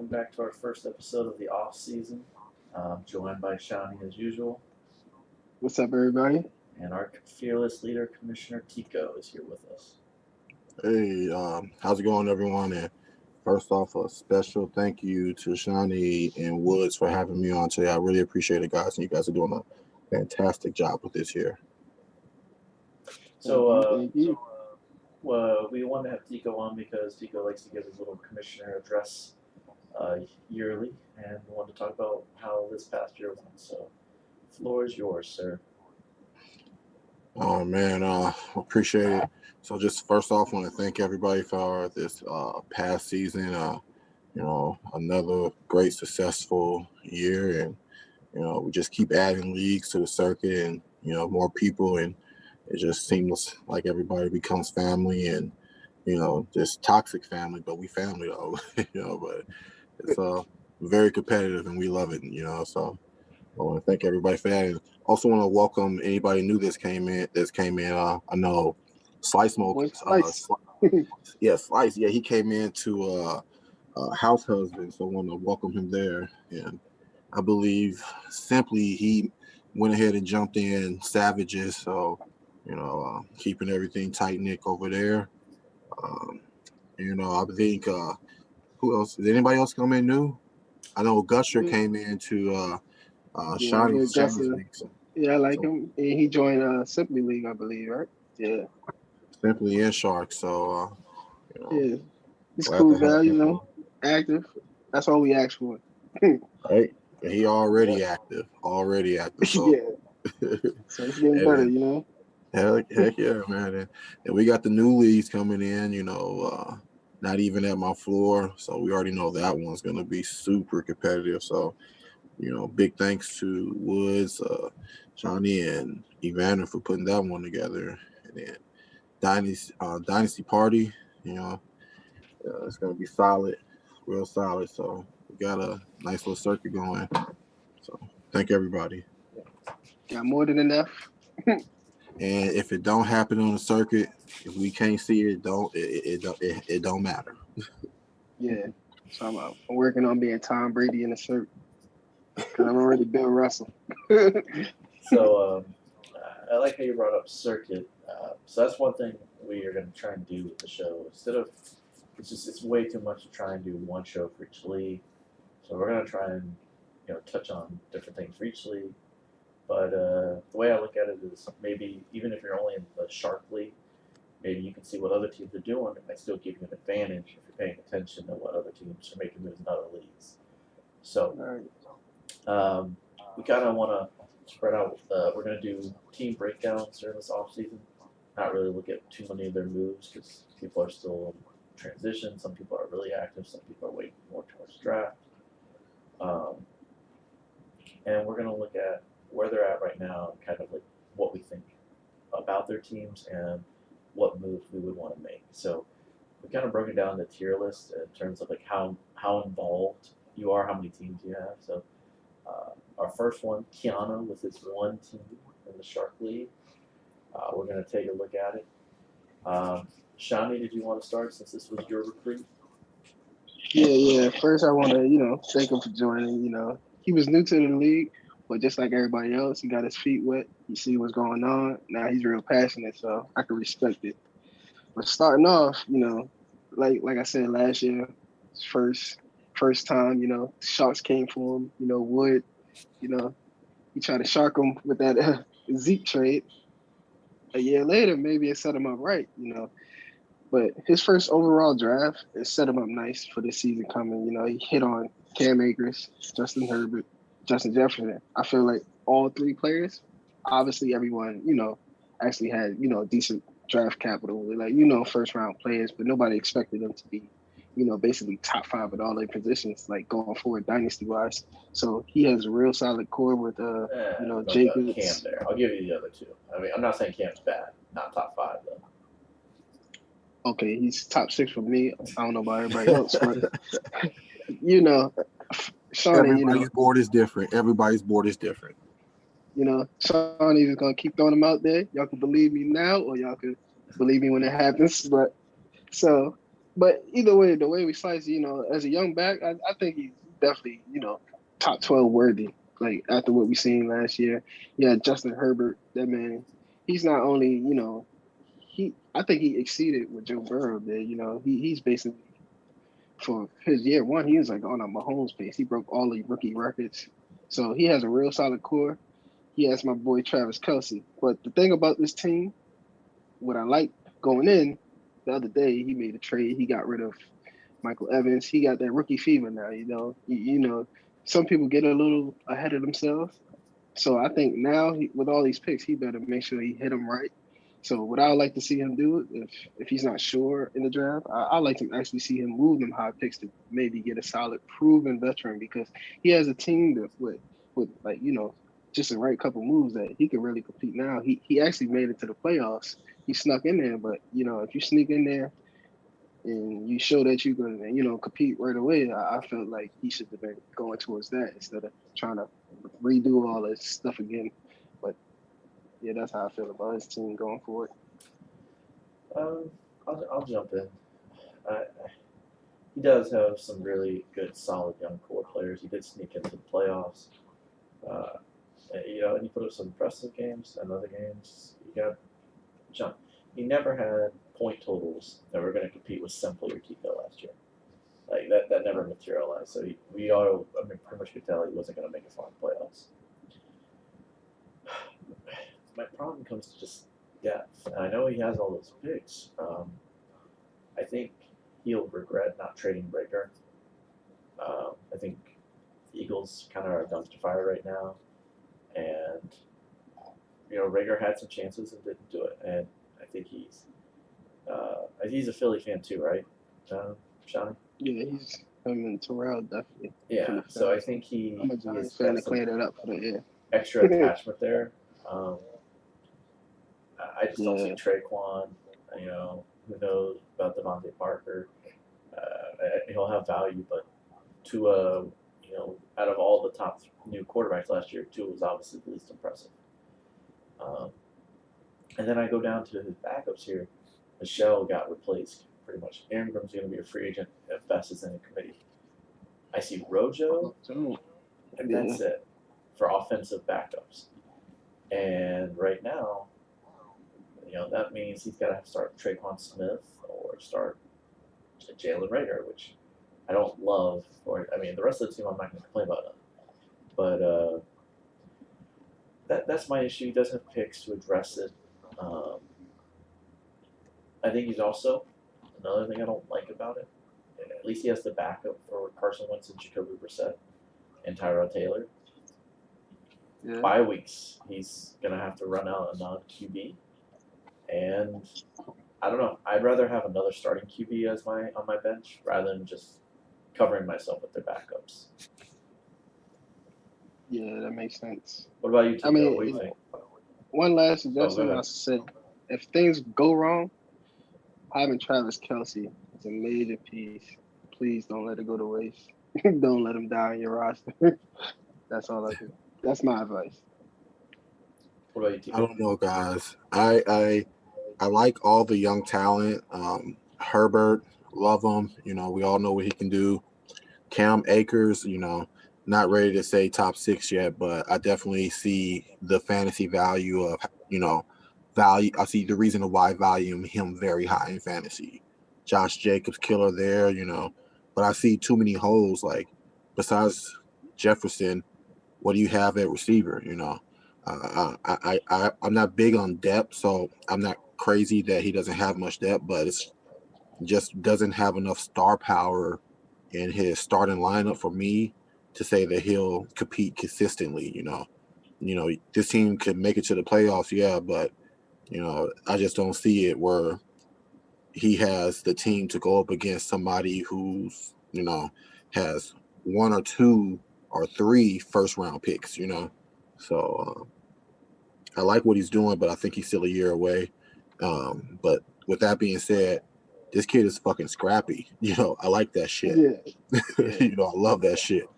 welcome back to our first episode of the off season. Joined by Shani as usual, What's up, everybody? and our fearless leader, Commissioner Tico, is here with us. Hey, how's it going, everyone? And first off, a special thank you to Shawnee and Woods for having me on today. I really appreciate it, guys, and you guys are doing a fantastic job with this here. So, Thank you. we wanted to have Tico on because Tico likes to give his little commissioner address yearly, and we wanted to talk about how this past year went. So, floor is yours, sir. Oh man, appreciate it. So, just first off, want to thank everybody for this past season. Another great successful year, and we just keep adding leagues to the circuit, and more people, and it just seems like everybody becomes family, and just toxic family, but we family though. But it's very competitive, and we love it. So I want to thank everybody for that, and also want to welcome anybody new that's came in. I know Slice Smoke. Boy, Slice. Slice. Yeah, he came in to house husband, so I want to welcome him there. And I believe simply he went ahead and jumped in Savages, so keeping everything tight, Nick over there. I think who else? Did anybody else come in new? I know Gusher came in to Yeah, Shawnee's Augusta. league. Yeah, I like So him. And he joined Simply League, I believe, right? Yeah. simply in Shark. So Yeah. He's glad cool to have guy, him. active. That's all we ask for. Right? He already Yeah. active. Already active. So Yeah. So it's getting and better. heck yeah, man. And we got the new leagues coming in, not even at my floor. So we already know that one's gonna be super competitive. So, big thanks to Woods, Johnny and Evander for putting that one together. And then Dynasty Party, it's gonna be solid, real solid. So we got a nice little circuit going. So thank everybody. Got more than enough. And if it don't happen on the circuit, if we can't see it, it don't matter. Yeah. So I'm working on being Tom Brady in the shirt. Because I'm already Bill Russell. So, I like how you brought up circuit. So that's one thing we are going to try and do with the show. Instead of it's way too much to try and do one show for each league. So we're going to try and touch on different things for each league. But the way I look at it is maybe even if you're only in the Shark League, maybe you can see what other teams are doing. It might still give you an advantage if you're paying attention to what other teams are making moves in other leagues. So we kind of want to spread out. We're going to do team breakdowns during this off season. Not really look at too many of their moves because people are still in transition. Some people are really active. Some people are waiting more towards draft. And we're going to look at where they're at right now and kind of like what we think about their teams and what moves we would want to make. So we kind of broken down the tier list in terms of like how involved you are, how many teams you have. So our first one, Keanu, with his one team in the Shark League. We're going to take a look at it. Shani, did you want to start since this was your recruit? Yeah. First, I want to, thank him for joining. He was new to the league, but just like everybody else, he got his feet wet. He see what's going on. Now he's real passionate, so I can respect it. But starting off, like I said last year, first time, Sharks came for him. Wood, he tried to shark him with that Zeke trade. A year later, maybe it set him up right. But his first overall draft, it set him up nice for this season coming. He hit on Cam Akers, Justin Herbert, Justin Jefferson. I feel like all three players, obviously everyone, actually had, decent draft capital. Like, first round players, but nobody expected them to be, basically top five at all their positions, like going forward dynasty wise. So he has a real solid core with, Don't put Cam Jacobs. there. I'll give you the other two. I mean, I'm not saying Cam's bad. Not top five, though. Okay, he's top six for me. I don't know about everybody else, but you know, Shawnee, Everybody's board is different. Shawnee is gonna keep throwing them out there. Y'all can believe me now, or y'all can believe me when it happens. But so But either way, the way we slice, as a young back, I think he's definitely, top 12 worthy. Like after what we seen last year, yeah, Justin Herbert, that man, he's not only, I think he exceeded what Joe Burrow did. He's basically for his year one, he was like on a Mahomes pace. He broke all the rookie records, so he has a real solid core. He has my boy Travis Kelce. But the thing about this team, what I like going in, the other day he made a trade. He got rid of Michael Evans. He got that rookie fever now. Some people get a little ahead of themselves. So I think now with all these picks, he better make sure he hit them right. So what I would like to see him do, if he's not sure in the draft, I like to actually see him move them high picks to maybe get a solid, proven veteran because he has a team that with like just the right couple moves that he can really compete. Now he actually made it to the playoffs. He snuck in there, but if you sneak in there and you show that you can, compete right away, I felt like he should have been going towards that instead of trying to redo all this stuff again. But yeah, that's how I feel about his team going forward. I'll jump in. I, he does have some really good, solid young core players. He did sneak into the playoffs. Uh, and he put up some impressive games and other games. You got jump. He never had point totals that were going to compete with Simply or Tico last year. Like that never materialized. So pretty much could tell he wasn't going to make it far in the playoffs. My problem comes to just depth. And I know he has all those picks. I think he'll regret not trading Breaker. I think the Eagles kind of are a dumpster fire right now. And, Rager had some chances and didn't do it. And I think he's a Philly fan too, right, Shawnee? Yeah, him and Terrell definitely. Yeah, so I think I'm a Giants fan to clear that up for the year. Extra attachment there. I just don't see Traquan. Who knows about Devontae Parker? He'll have value, but Tua, out of all the top new quarterbacks last year, Tua was obviously the least impressive. And then I go down to his backups here. Michelle got replaced pretty much. Ingram's going to be a free agent at best as in a committee. I see Rojo, and that's it for offensive backups. And right now, that means he's got to start Traquan Smith or start Jalen Rager, which I don't love. The rest of the team I'm not going to complain about it. But that's my issue. He doesn't have picks to address it. I think he's also another thing I don't like about it. At least he has the backup for Carson Wentz and Jacoby Brissett and Tyrod Taylor. Yeah. Bye weeks, he's gonna have to run out a non-QB, and I don't know. I'd rather have another starting QB as on my bench rather than just covering myself with their backups. Yeah, that makes sense. What about you, Tico? What do you think? One last suggestion I say: if things go wrong, having Travis Kelce is a major piece. Please don't let it go to waste. Don't let him die on your roster. That's all I do. That's my advice. What about you, Tico? I don't know, guys. I like all the young talent. Herbert, love him. We all know what he can do. Cam Akers, not ready to say top 6 yet, but I definitely see the fantasy value of, value. I see the reason why I value him very high in fantasy. Josh Jacobs, killer there, but I see too many holes. Like besides Jefferson, what do you have at receiver? I'm not big on depth, so I'm not crazy that he doesn't have much depth, but it's just doesn't have enough star power in his starting lineup for me to say that he'll compete consistently. This team could make it to the playoffs, yeah, but I just don't see it where he has the team to go up against somebody who's has 1 or 2 or 3 first-round picks. So I like what he's doing, but I think he's still a year away. But with that being said, this kid is fucking scrappy. I like that shit. Yeah. I love that shit.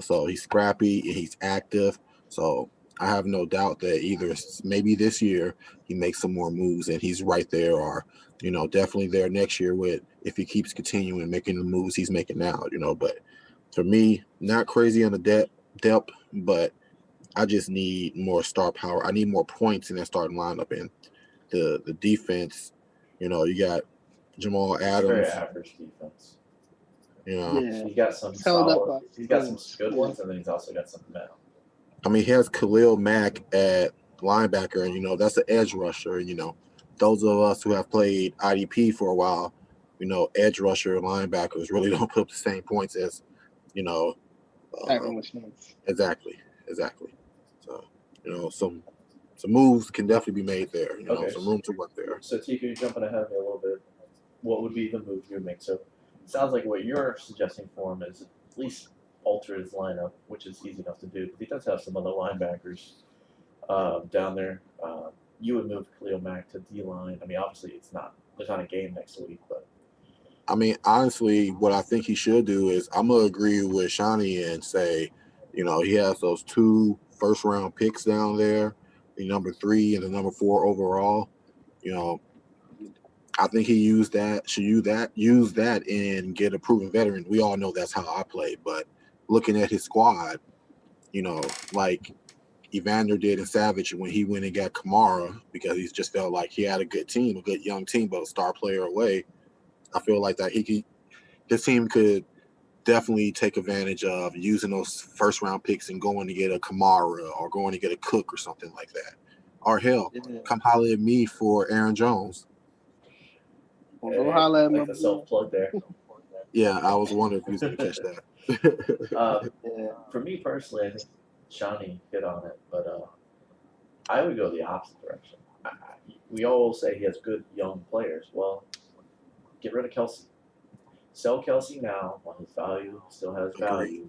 So he's scrappy and he's active. So I have no doubt that either maybe this year he makes some more moves and he's right there, or definitely there next year with if he keeps continuing making the moves he's making now. But for me, not crazy on the depth, but I just need more star power. I need more points in that starting lineup, and the defense. You got Jamal It's a very Adams. average defense. Yeah, He's got some it's held up by solid. He's got some points. good Yeah. ones, and then he's also got some bad. I mean, he has Khalil Mack at linebacker, and that's an edge rusher. And those of us who have played IDP for a while, edge rusher and linebackers really don't put up the same points as, Tackle machines. exactly. So, some moves can definitely be made there. Okay. Some room to work there. So Tico, you're jumping ahead of me a little bit. What would be the move you would make? So it sounds like what you're suggesting for him is at least alter his lineup, which is easy enough to do. But he does have some other linebackers down there. You would move Khalil Mack to D line. I mean, obviously there's not a game next week, but I mean, honestly, what I think he should do is I'm gonna agree with Shawnee and say, he has those 2 first-round picks down there, the number 3 and the number 4 overall. I think he should use that and get a proven veteran. We all know that's how I play, but looking at his squad, like Evander did in Savage when he went and got Kamara because he just felt like he had a good team, a good young team, but a star player away. I feel like that his team could definitely take advantage of using those first round picks and going to get a Kamara or going to get a Cook or something like that. Or hell, come holler at me for Aaron Jones. Well, go holler at like my the boy. self plug there. Yeah, I was wondering if he was going to catch that. For me personally, I think Shawnee hit on it, but I would go the opposite direction. We all say he has good young players. Well, get rid of Kelsey. Sell Kelsey now while his value still has value.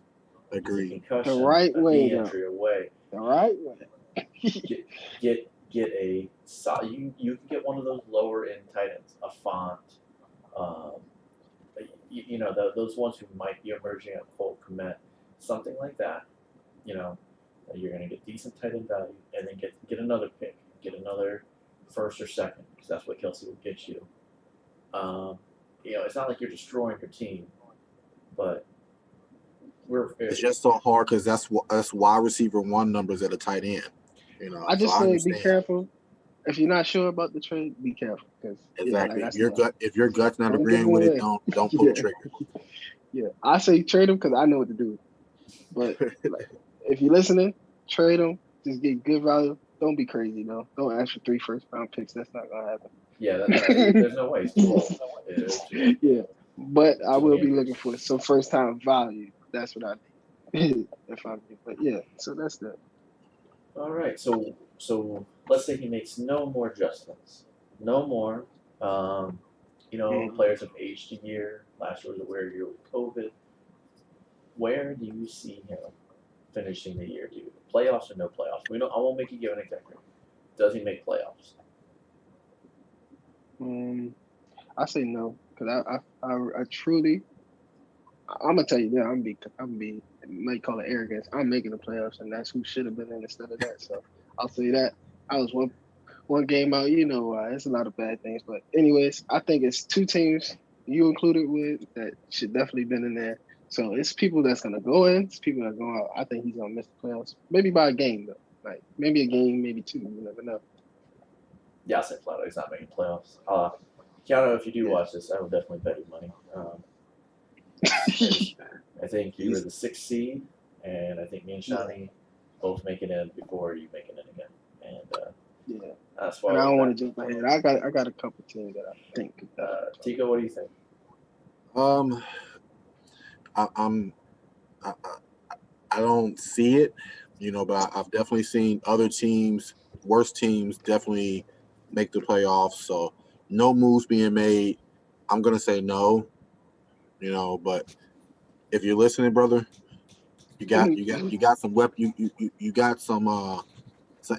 Agreed. Concussion, The right way, knee injury away. The right way. Get a you can get one of those lower end tight ends, a Font, those ones who might be emerging at full commit, something like that. You're going to get decent tight end value, and then get another pick, get another first or second, because that's what Kelsey will get you. It's not like you're destroying your team, but it's just so hard because that's wide receiver 1 numbers at a tight end. I just say be careful. If you're not sure about the trade, be careful. Exactly. If your gut's not agreeing with it, don't pull the trigger. Yeah, I say trade him because I know what to do. But if you're listening, trade him. Just get good value. Don't be crazy though. Don't ask for 3 first-round picks. That's not gonna happen. Yeah, there's no way. Yeah, but I will be looking for some first-time value. That's what I need. If I need. But yeah, so that's that. All right, so let's say he makes no more adjustments, no more. Players have aged a year. Last year was a weird year with COVID. Where do you see him finishing the year? Do playoffs or no playoffs? I won't make you give an exact grade. Does he make playoffs? I say no because I truly. I'm gonna tell you that I'm be might call it arrogance. I'm making the playoffs, and that's who should have been in instead of that. So I'll say that I was one game out. It's a lot of bad things, but anyways, I think it's 2 teams you included with that should definitely been in there. So it's people that's gonna go in, it's people that go out. I think he's gonna miss the playoffs, maybe by a game though, like maybe a game, maybe 2. You never know. Yeah, I say flat out he's not making playoffs. Keanu, if you do watch this, I would definitely bet you money. I think you were the 6th seed, and I think me and Shawnee both make it in before you make it in again. And that's why. And I don't want to jump ahead. I got a couple teams that I think. Tico, what do you think? I don't see it, but I've definitely seen other teams, worse teams, definitely make the playoffs. So no moves being made. I'm gonna say no, but if you're listening, brother, you got some weapon. You got some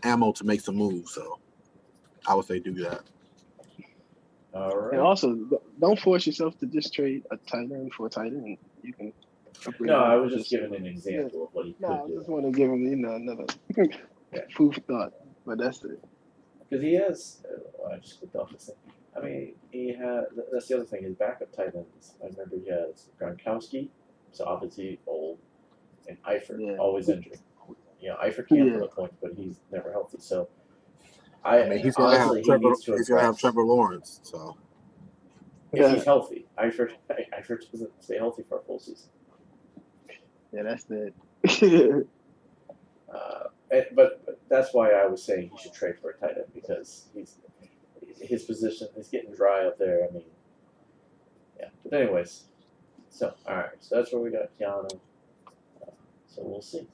ammo to make some moves. So I would say do that. All right. And also, don't force yourself to just trade a tight end for a tight end. You can. No, I was just giving an example of what he could do. I just want to give him, another. Yeah. Food for thought. But that's it. Because he has, I just clicked off this thing. I mean, he had, that's the other thing, his backup tight ends. I remember he has Gronkowski, so obviously old, and Eifert, Yeah. always injured. Eifert can put Yeah. up points, but he's never healthy. So, I mean, he's gonna have honestly, he needs to He's gonna have impress. Trevor Lawrence. So If he's healthy. Eifert doesn't stay healthy for a full season. Yeah, that's it. But that's why I was saying he should trade for a tight end because his position is getting dry up there. I mean, yeah. But anyways, so all right, so that's where we got Keanu. So we'll see.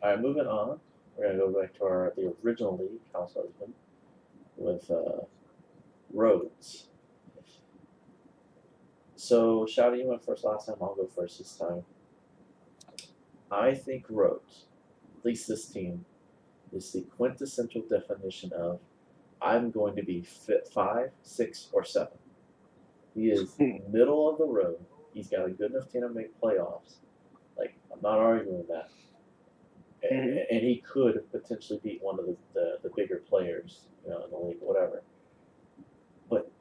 All right, moving on. We're gonna go back to the original league, house husband, with Rhodes. So, Shouty, you went first last time. I'll go first this time. I think Rhodes, at least this team, is the quintessential definition of I'm going to be fit 5, 6, or 7. He is middle of the road. He's got a good enough team to make playoffs. Like, I'm not arguing with that. And he could potentially beat one of the bigger players, in the league, whatever. But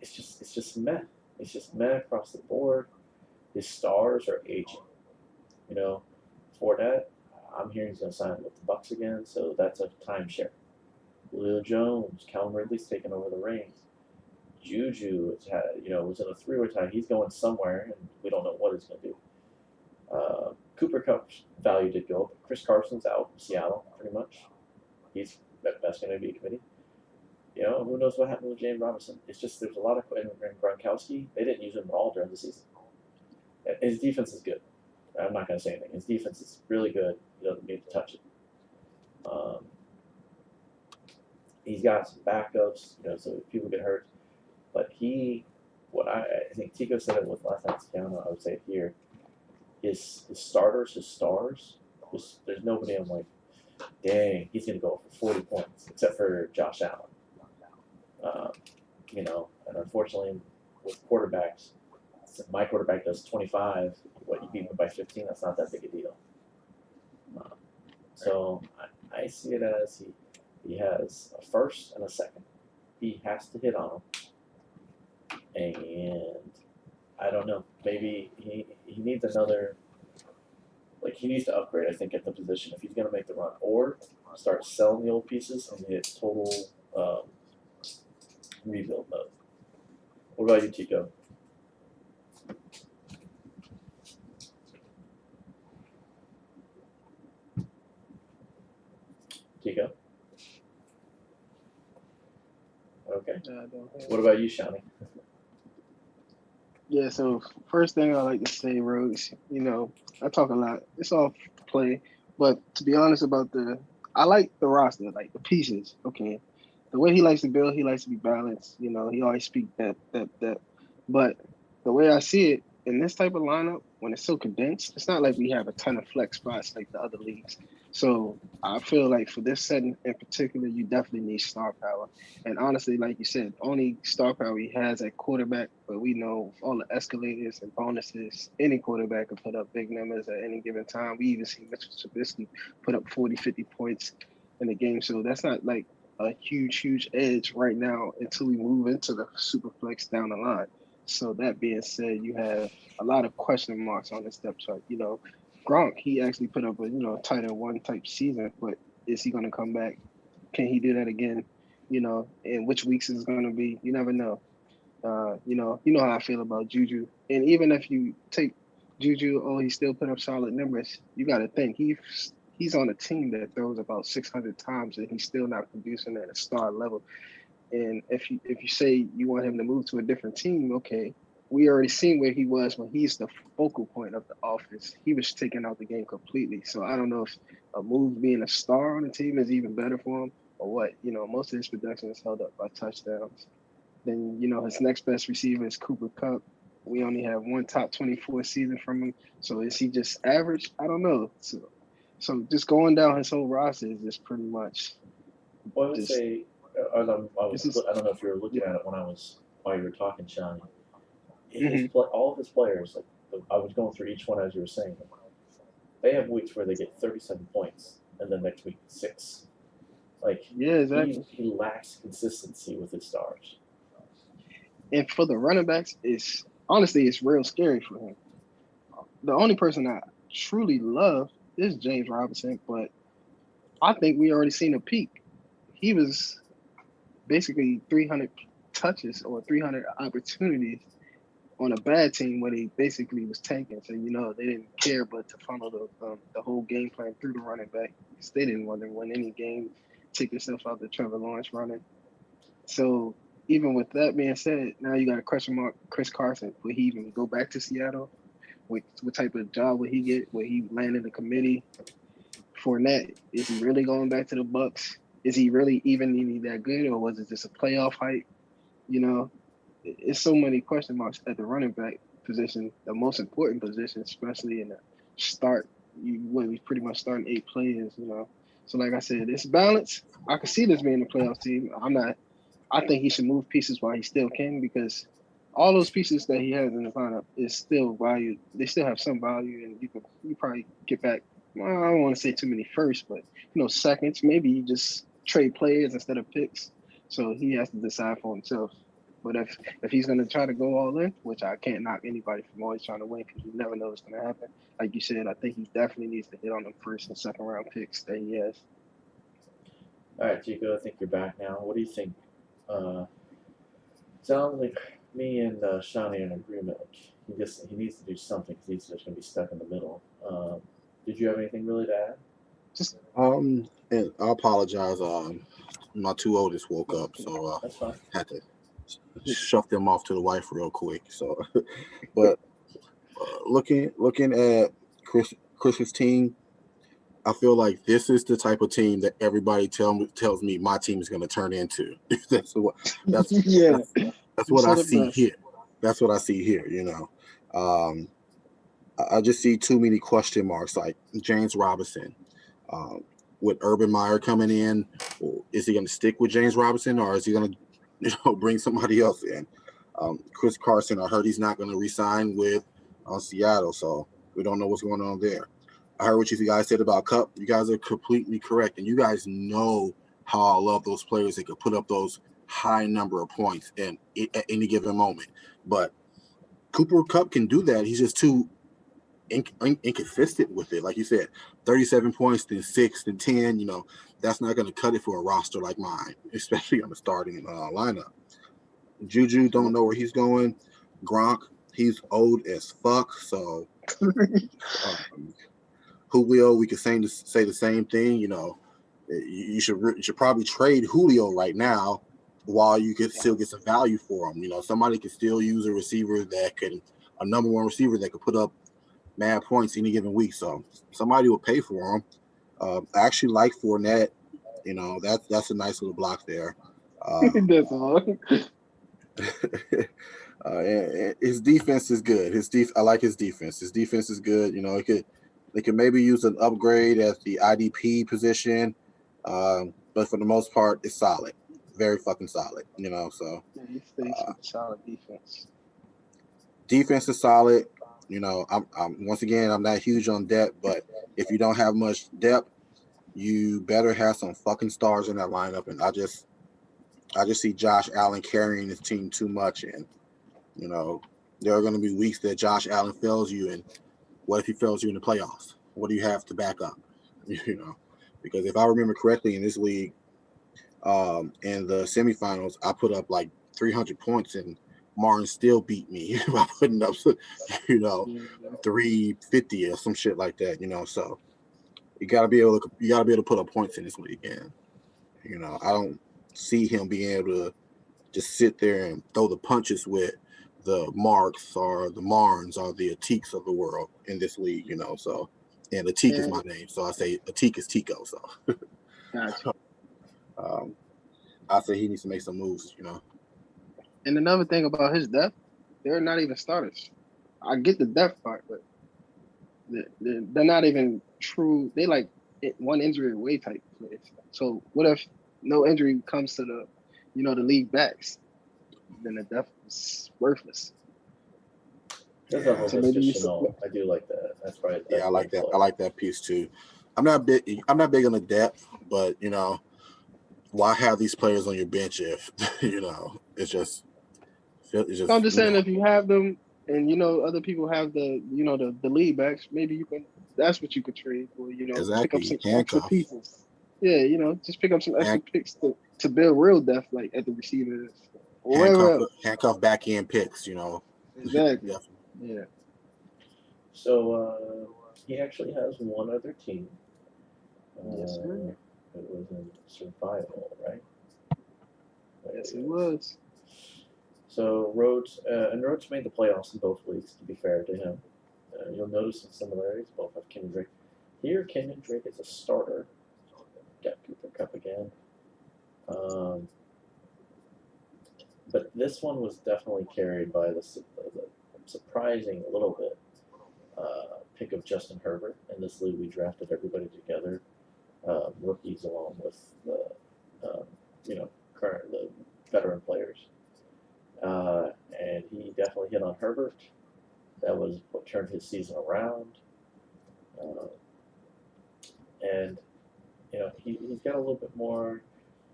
it's just meh. It's just meh across the board. His stars are aging. Fournette, I'm hearing he's going to sign with the Bucks again, so that's a timeshare. Julio Jones, Calvin Ridley's taking over the reins. Juju, was in a three-way tie. He's going somewhere, and we don't know what he's going to do. Cooper Cup's value did go up. Chris Carson's out in Seattle, pretty much. That's going to be a committee. Who knows what happened with James Robinson? It's just there's a lot of Gronkowski. They didn't use him at all during the season. His defense is good. I'm not going to say anything. His defense is really good. He doesn't need to touch it. He's got some backups, so if people get hurt. But I think Tico said it with last night's Keanu, I would say it here. His starters, his stars, there's nobody I'm like, dang, he's going to go for 40 points, except for Josh Allen. And unfortunately, with quarterbacks, if my quarterback does 25, you beat him by 15, that's not that big a deal. So I see it as he has a first and a second. He has to hit on them. And I don't know. Maybe he needs another. He needs to upgrade, I think, at the position if he's going to make the run. Or start selling the old pieces and hit total rebuild mode. What about you, Tico? Tico? Okay. What about you, Shani? Yeah, so first thing I like to say, Rhodes, I talk a lot. It's all play. But to be honest I like the roster, like the pieces. Okay. The way he likes to build, he likes to be balanced. He always speaks that. But the way I see it, in this type of lineup, when it's so condensed, it's not like we have a ton of flex spots like the other leagues. So I feel like for this setting in particular, you definitely need star power. And honestly, like you said, only star power he has at quarterback, but we know with all the escalators and bonuses, any quarterback can put up big numbers at any given time. We even see Mitchell Trubisky put up 40, 50 points in the game. So that's not like a huge edge right now until we move into the super flex down the line. So that being said, you have a lot of question marks on this depth chart. Gronk, he actually put up a tight end one type season, but is he going to come back? Can he do that again? And which weeks is going to be? You never know. You know how I feel about Juju. And even if you take Juju, he still put up solid numbers. You got to think he's on a team that throws about 600 times, and he's still not producing at a star level. And if you say you want him to move to a different team, okay, we already seen where he was when he's the focal point of the offense. He was taking out the game completely. So I don't know if a move being a star on the team is even better for him or what. Most of his production is held up by touchdowns. Then, his next best receiver is Cooper Kupp. We only have one top 24 season from him. So is he just average? I don't know. So just going down his whole roster is just pretty much. Well, I would say, I don't know if you were looking at it while you were talking, Shani. All of his players, I was going through each one as you were saying them. They have weeks where they get 37 points, and then next week 6. Like Yeah, exactly. he lacks consistency with his stars. And for the running backs, it's real scary for him. The only person I truly love is James Robinson, but I think we already seen a peak. He was basically 300 touches or 300 opportunities on a bad team where they basically was tanking. So they didn't care but to funnel the whole game plan through the running back because they didn't want to win any game. Take yourself out the Trevor Lawrence running. So even with that being said, now you got a question mark. Chris Carson, will he even go back to Seattle? What type of job would he get? Will he land in the committee? Fournette, is he really going back to the Bucks? Is he really even that good, or was it just a playoff hype? It's so many question marks at the running back position, the most important position, especially in the start. We pretty much starting 8 players. So like I said, it's balance. I can see this being a playoff team. I think he should move pieces while he still can because all those pieces that he has in the lineup is still valued. They still have some value, and you probably get back. Well, I don't want to say too many first, but seconds. Maybe you just trade players instead of picks. So he has to decide for himself. But if he's gonna try to go all in, which I can't knock anybody from always trying to win because you never know what's gonna happen. Like you said, I think he definitely needs to hit on them first and second round picks that he has. All right, Tico, I think you're back now. What do you think? Sounds like me and Shawnee are in agreement. Like he needs to do something because he's just going to be stuck in the middle. Did you have anything really to add? And I apologize. My 2 oldest woke up, so That's fine. had to shove them off to the wife real quick. So, but looking at Chris's team, I feel like this is the type of team that everybody tells me my team is going to turn into. that's what I see here. That's what I see here. I just see too many question marks, like James Robinson. With Urban Meyer coming in, is he going to stick with James Robinson or is he going to bring somebody else in? Chris Carson, I heard he's not going to re-sign with Seattle, so we don't know what's going on there. I heard what you guys said about Kupp. You guys are completely correct, and you guys know how I love those players that could put up those high number of points at any given moment. But Cooper Kupp can do that. He's just too inconsistent with it. Like you said, 37 points, then 6, then 10. That's not going to cut it for a roster like mine, especially on the starting lineup. Juju don't know where he's going. Gronk, he's old as fuck. So Julio, we could say the same thing. You should probably trade Julio right now while you could still get some value for him. Somebody could still use a number 1 receiver that could put up mad points any given week. So somebody will pay for him. I actually like Fournette. That's a nice little block there. That's all. His defense is good. I like his defense. His defense is good. They could maybe use an upgrade at the IDP position, but for the most part, it's solid, very fucking solid. So He stays with solid defense. Defense is solid. I'm once again, I'm not huge on depth, but if you don't have much depth, you better have some fucking stars in that lineup. And I just see Josh Allen carrying his team too much, and there are going to be weeks that Josh Allen fails you, and what if he fails you in the playoffs? What do you have to back up? Because if I remember correctly in this league, in the semifinals, I put up like 300 points, and Martin still beat me by putting up, 350 or some shit like that. So you gotta be able to put up points in this league, and I don't see him being able to just sit there and throw the punches with the Marks or the Marns or the Atiks of the world in this league, So, and Atik is my name, so I say Atik is Tico. So, Gotcha. I say he needs to make some moves, And another thing about his depth, they're not even starters. I get the depth part, but they're not even true. They like one injury away type players. So what if no injury comes to the league backs? Then the depth is worthless. That's a whole positional. I do like that. That's right. I like that. I like that piece too. I'm not big on the depth, but why have these players on your bench if it's just I'm just saying if you have them and other people have the lead backs, maybe you can. That's what you could trade for. Pick up exactly some extra handcuff, pieces. Yeah, just pick up some extra hand, picks to build real depth, like at the receivers or wherever handcuff else. handcuff back end picks. Exactly. Definitely. Yeah. So he actually has one other team. Yes, sir. It was in survival, right? There Yes, he it is. was. So Rhodes made the playoffs in both leagues. To be fair to him, you'll notice some similarities. Both have Kenyon Drake. Here, Kenyon Drake is a starter. Got Cooper Cup again. Um, but this one was definitely carried by the surprising a little bit pick of Justin Herbert. In this league, we drafted everybody together, rookies along with the um, the veteran players. And he definitely hit on Herbert. That was what turned his season around. Uh, and he's got a little bit more.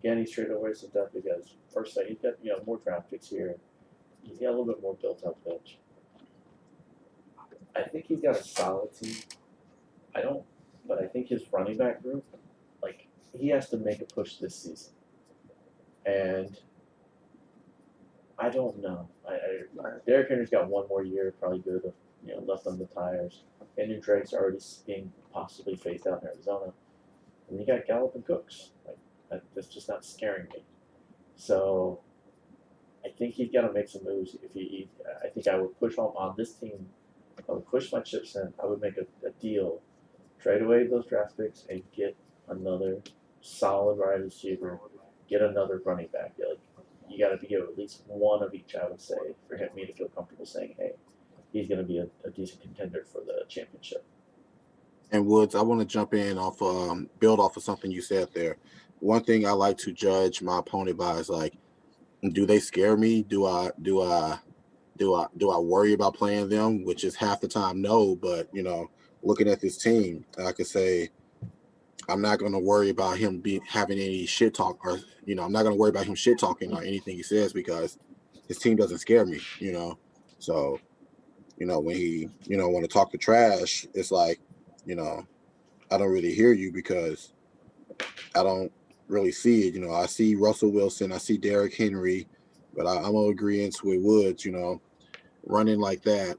Again, he's traded away some depth because first he's got more draft picks here. He's got a little bit more built up bench. I think he's got a solid team. I don't, but I think his running back group, like he has to make a push this season, and I don't know. Derrick Henry's got one more year, probably good, left on the tires. Kenyon Drake's already being possibly phased out in Arizona, and you got Gallup and Cooks. That's just not scaring me. So I think he's got to make some moves. I think I would push on this team. I would push my chips in. I would make a deal, trade away those draft picks, and get another solid wide receiver. Get another running back. You got to be at least one of each. I would say for me to feel comfortable saying, hey, he's going to be a decent contender for the championship. And Woods, I want to jump in build off of something you said there. One thing I like to judge my opponent by is like, do they scare me? Do I worry about playing them? Which is half the time no, but looking at this team, I could say I'm not going to worry about him having any shit talk, or I'm not going to worry about him shit talking or anything he says because his team doesn't scare me. So when he want to talk the trash, it's like I don't really hear you because I don't really see it. I see Russell Wilson, I see Derrick Henry, but I'm agreeing with Woods. Running like that,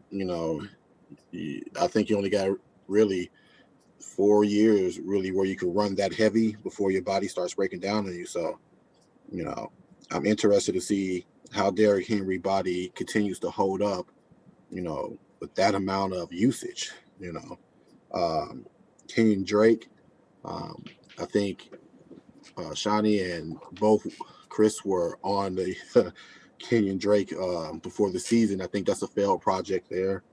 I think you only got really 4 years really where you can run that heavy before your body starts breaking down on you. So, I'm interested to see how Derrick Henry body continues to hold up, with that amount of usage. Kenyon Drake, I think Shawnee and both Chris were on the Kenyon Drake before the season. I think that's a failed project there.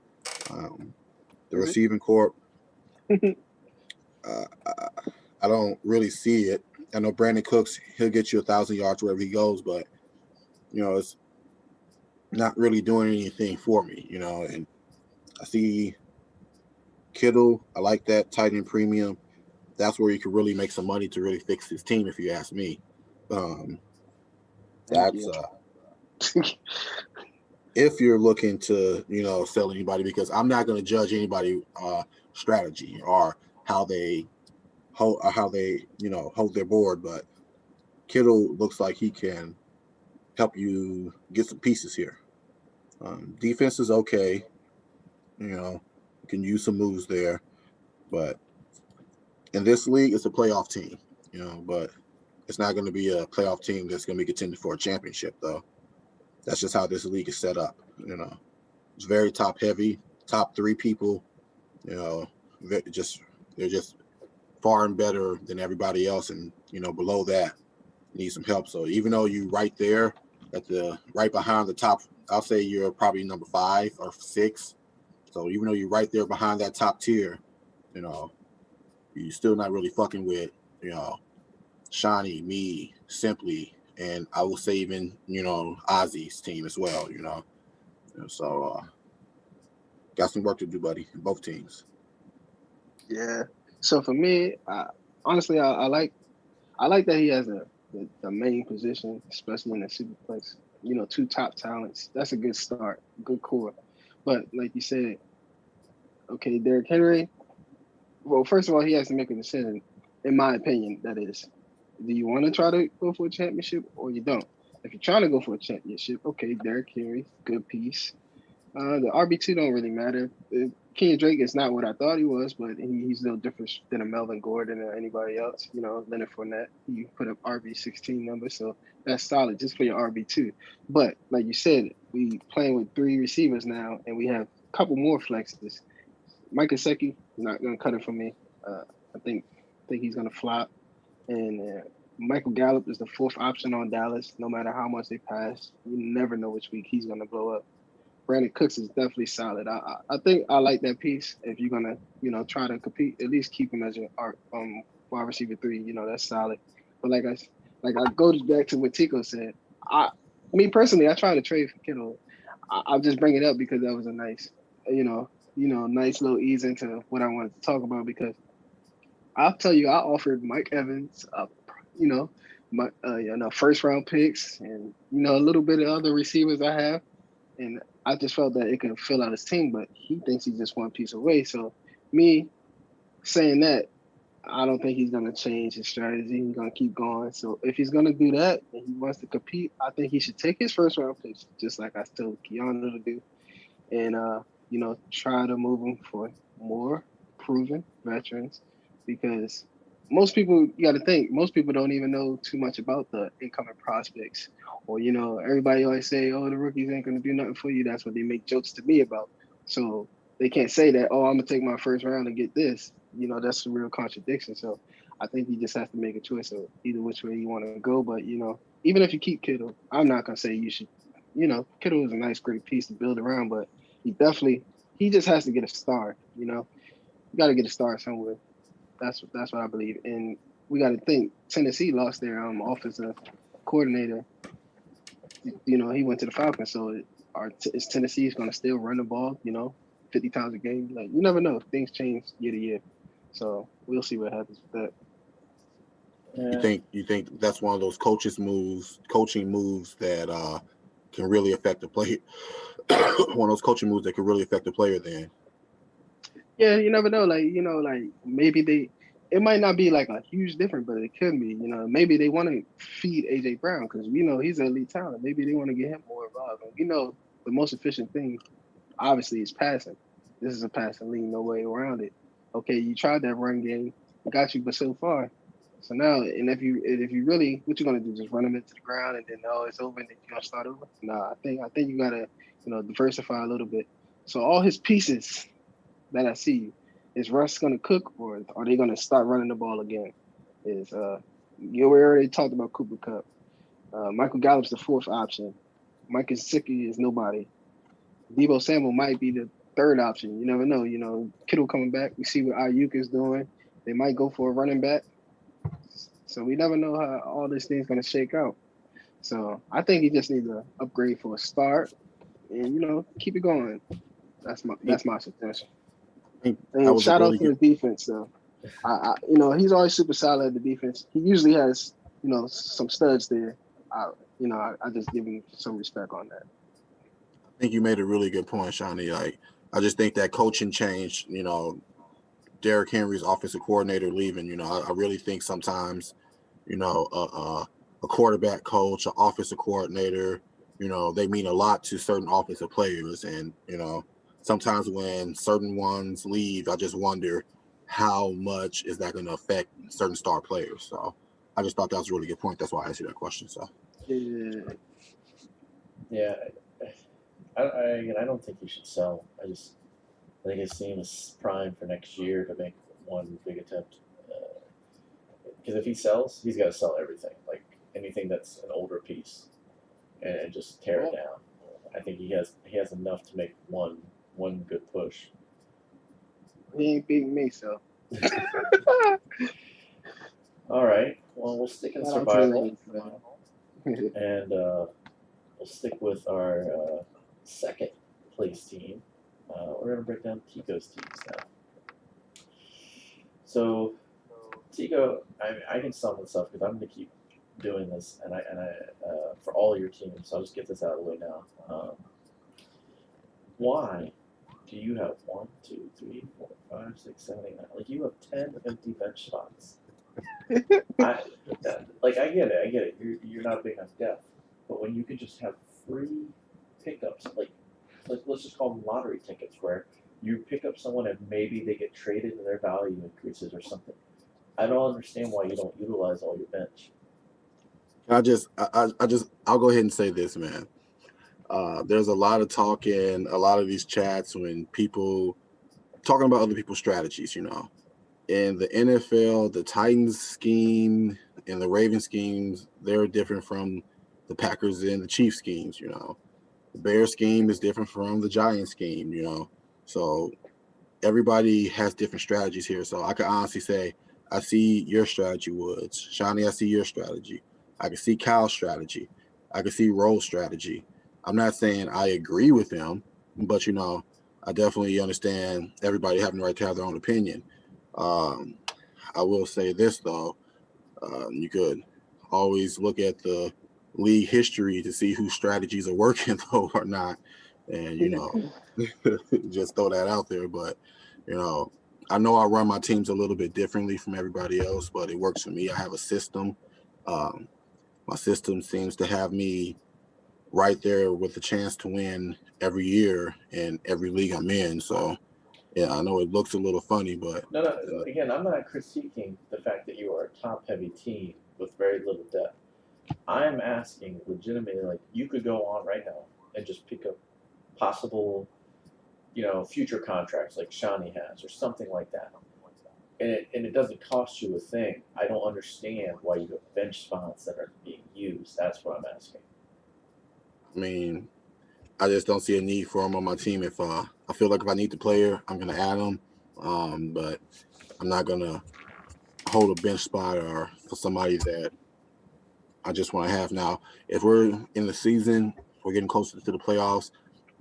The receiving corps, I don't really see it. I know Brandon Cooks, he'll get you 1,000 yards wherever he goes, but it's not really doing anything for me. And I see Kittle. I like that tight end premium. That's where you can really make some money to really fix his team, if you ask me. That's if you're looking to sell anybody, because I'm not going to judge anybody strategy or how they hold their board, but Kittle looks like he can help you get some pieces here. Defense is okay, you can use some moves there, but in this league it's a playoff team, but it's not going to be a playoff team that's going to be contending for a championship, though. That's just how this league is set up. It's very top heavy. Top 3 people, they're just far and better than everybody else, and below that need some help. So even though you right there right behind the top, I'll say you're probably number 5 or 6. So even though you're right there behind that top tier, you're still not really fucking with Shawnee, me, Simply, and I will say even Ozzy's team as well. So got some work to do, buddy, in both teams. Yeah, So for me, honestly, I like that he has the main position, especially in the superplex. You know, two top talents. That's a good start, good core. But like you said, okay, Derrick Henry. Well, first of all, he has to make a decision. In my opinion, that is, do you want to try to go for a championship or you don't? If you're trying to go for a championship, okay, Derrick Henry, good piece. The RB2 don't really matter. Kenyon Drake is not what I thought he was, but he's no different than a Melvin Gordon or anybody else. You know, Leonard Fournette, he put up RB16 numbers, so that's solid just for your RB2. But like you said, we playing with three receivers now, and we have a couple more flexes. Mike Gesicki not gonna cut it for me. Uh, I think he's gonna flop, and Michael Gallup is the fourth option on Dallas. No matter how much they pass, you never know which week he's gonna blow up. Brandon Cooks is definitely solid. I think I like that piece. If you're gonna try to compete, at least keep him as your wide receiver three. You know that's solid. But I go back to what Tico said. I Me personally, I try to trade for Kittle. I'll just bring it up because that was a nice nice little ease into what I wanted to talk about because I'll tell you, I offered Mike Evans, you know, my first round picks and a little bit of other receivers I have, and I just felt that it could fill out his team, but he thinks he's just one piece away. So me saying that, I don't think he's gonna change his strategy. He's gonna keep going. So if he's gonna do that and he wants to compete, I think he should take his first round picks, just like I told Keanu to do, and try to move him for more proven veterans because most people you got to think most people don't even know too much about the incoming prospects or everybody always say, oh, the rookies ain't going to do nothing for you. That's what they make jokes to me about. So they can't say that, oh, I'm gonna take my first round and get this. That's a real contradiction. So I think he just has to make a choice of either which way you want to go. But even if you keep Kittle, I'm not gonna say you should. Kittle is a nice great piece to build around, but he just has to get a star. You got to get a star somewhere. That's what I believe. And we got to think Tennessee lost their offensive coordinator. He went to the Falcons. So is Tennessee's going to still run the ball? 50 times a game. Like you never know. Things change year to year. So we'll see what happens with that. Yeah. You think that's one of those coaching moves that can really affect the player? One of those coaching moves that can really affect the player then. Yeah, you never know. Like maybe it might not be like a huge difference, but it could be. Maybe they want to feed AJ Brown because he's an elite talent. Maybe they want to get him more involved. And the most efficient thing, obviously, is passing. This is a passing league, no way around it. Okay, you tried that run game, it got you, but so far. So now, and if you really, what you gonna do? Just run them into the ground and then it's over and then you gonna start over? Nah, I think you gotta diversify a little bit. So all his pieces that I see. Is Russ going to cook or are they going to start running the ball again? We already talked about Cooper Kupp. Michael Gallup's the fourth option. Mike Gesicki is nobody. Debo Samuel might be the third option. You never know. Kittle coming back. We see what Ayuk is doing. They might go for a running back. So we never know how all this thing's going to shake out. So I think he just needs to upgrade for a start and, keep it going. That's my suggestion. And shout out to the defense, though. He's always super solid at the defense. He usually has, some studs there. I just give him some respect on that. I think you made a really good point, Shawnee. I just think that coaching change, Derrick Henry's offensive coordinator leaving, I really think sometimes, a quarterback coach, an offensive coordinator, they mean a lot to certain offensive players. And, sometimes when certain ones leave, I just wonder how much is that going to affect certain star players. So I just thought that was a really good point. That's why I asked you that question. So Yeah. I don't think he should sell. I think his team is primed for next year to make one big attempt. Because if he sells, he's got to sell everything, like anything that's an older piece, and just tear it down. I think he has enough to make one good push. He ain't beating me, so. All right. Well, we'll stick in survival, and we'll stick with our second place team. We're gonna break down Tico's teams now. So, Tico, I can sum this up because I'm going to keep doing this, and for all your teams. I'll just get this out of the way now. Why do you have 1, 2, 3, 4, 5, 6, 7, 8, 9? Like you have 10 empty bench spots. I I get it. You're not big on depth, but when you could just have free pickups, like let's just call them lottery tickets, where you pick up someone and maybe they get traded and their value increases or something. I don't understand why you don't utilize all your bench. I'll go ahead and say this, man. There's a lot of talk in a lot of these chats when people talking about other people's strategies, In the NFL, the Titans scheme and the Ravens schemes, they're different from the Packers and the Chiefs schemes, The Bears scheme is different from the Giants scheme, So everybody has different strategies here. So I can honestly say, I see your strategy, Woods. Shawnee, I see your strategy. I can see Kyle's strategy. I can see Rhodes' strategy. I'm not saying I agree with them, but I definitely understand everybody having the right to have their own opinion. I will say this though, you could always look at the league history to see whose strategies are working though or not, and just throw that out there. But I know I run my teams a little bit differently from everybody else, but it works for me. I have a system. My system seems to have me right there with a chance to win every year in every league I'm in. So, yeah, I know it looks a little funny, but No. Again, I'm not critiquing the fact that you are a top-heavy team with very little depth. I'm asking legitimately, like you could go on right now and just pick up possible, future contracts like Shawnee has or something like that. And it doesn't cost you a thing. I don't understand why you have bench spots that are being used. That's what I'm asking. I mean, I just don't see a need for him on my team. If I feel like if I need the player, I'm gonna add him, but I'm not gonna hold a bench spot or for somebody that I just want to have. Now, if we're in the season, we're getting closer to the playoffs.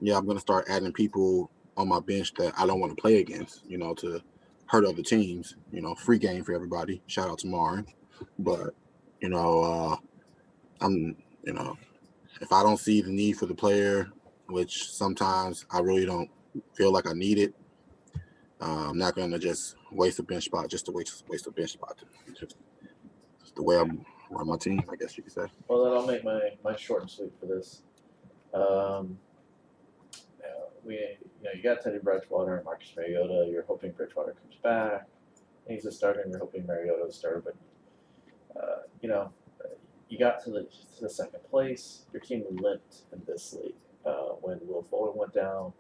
Yeah, I'm gonna start adding people on my bench that I don't want to play against. To hurt other teams. Free game for everybody. Shout out to Martin. But I'm if I don't see the need for the player, which sometimes I really don't feel like I need it, I'm not gonna just waste a bench spot just to waste a bench spot. Just the way I'm run my team, I guess you could say. Well, then I'll make my short and sweet for this. Um, you got Teddy Bridgewater and Marcus Mariota. You're hoping Bridgewater comes back. He's a starter, and you're hoping Mariota's a starter. But you got to the second place. Your team limped in this league. When Will Fuller went down,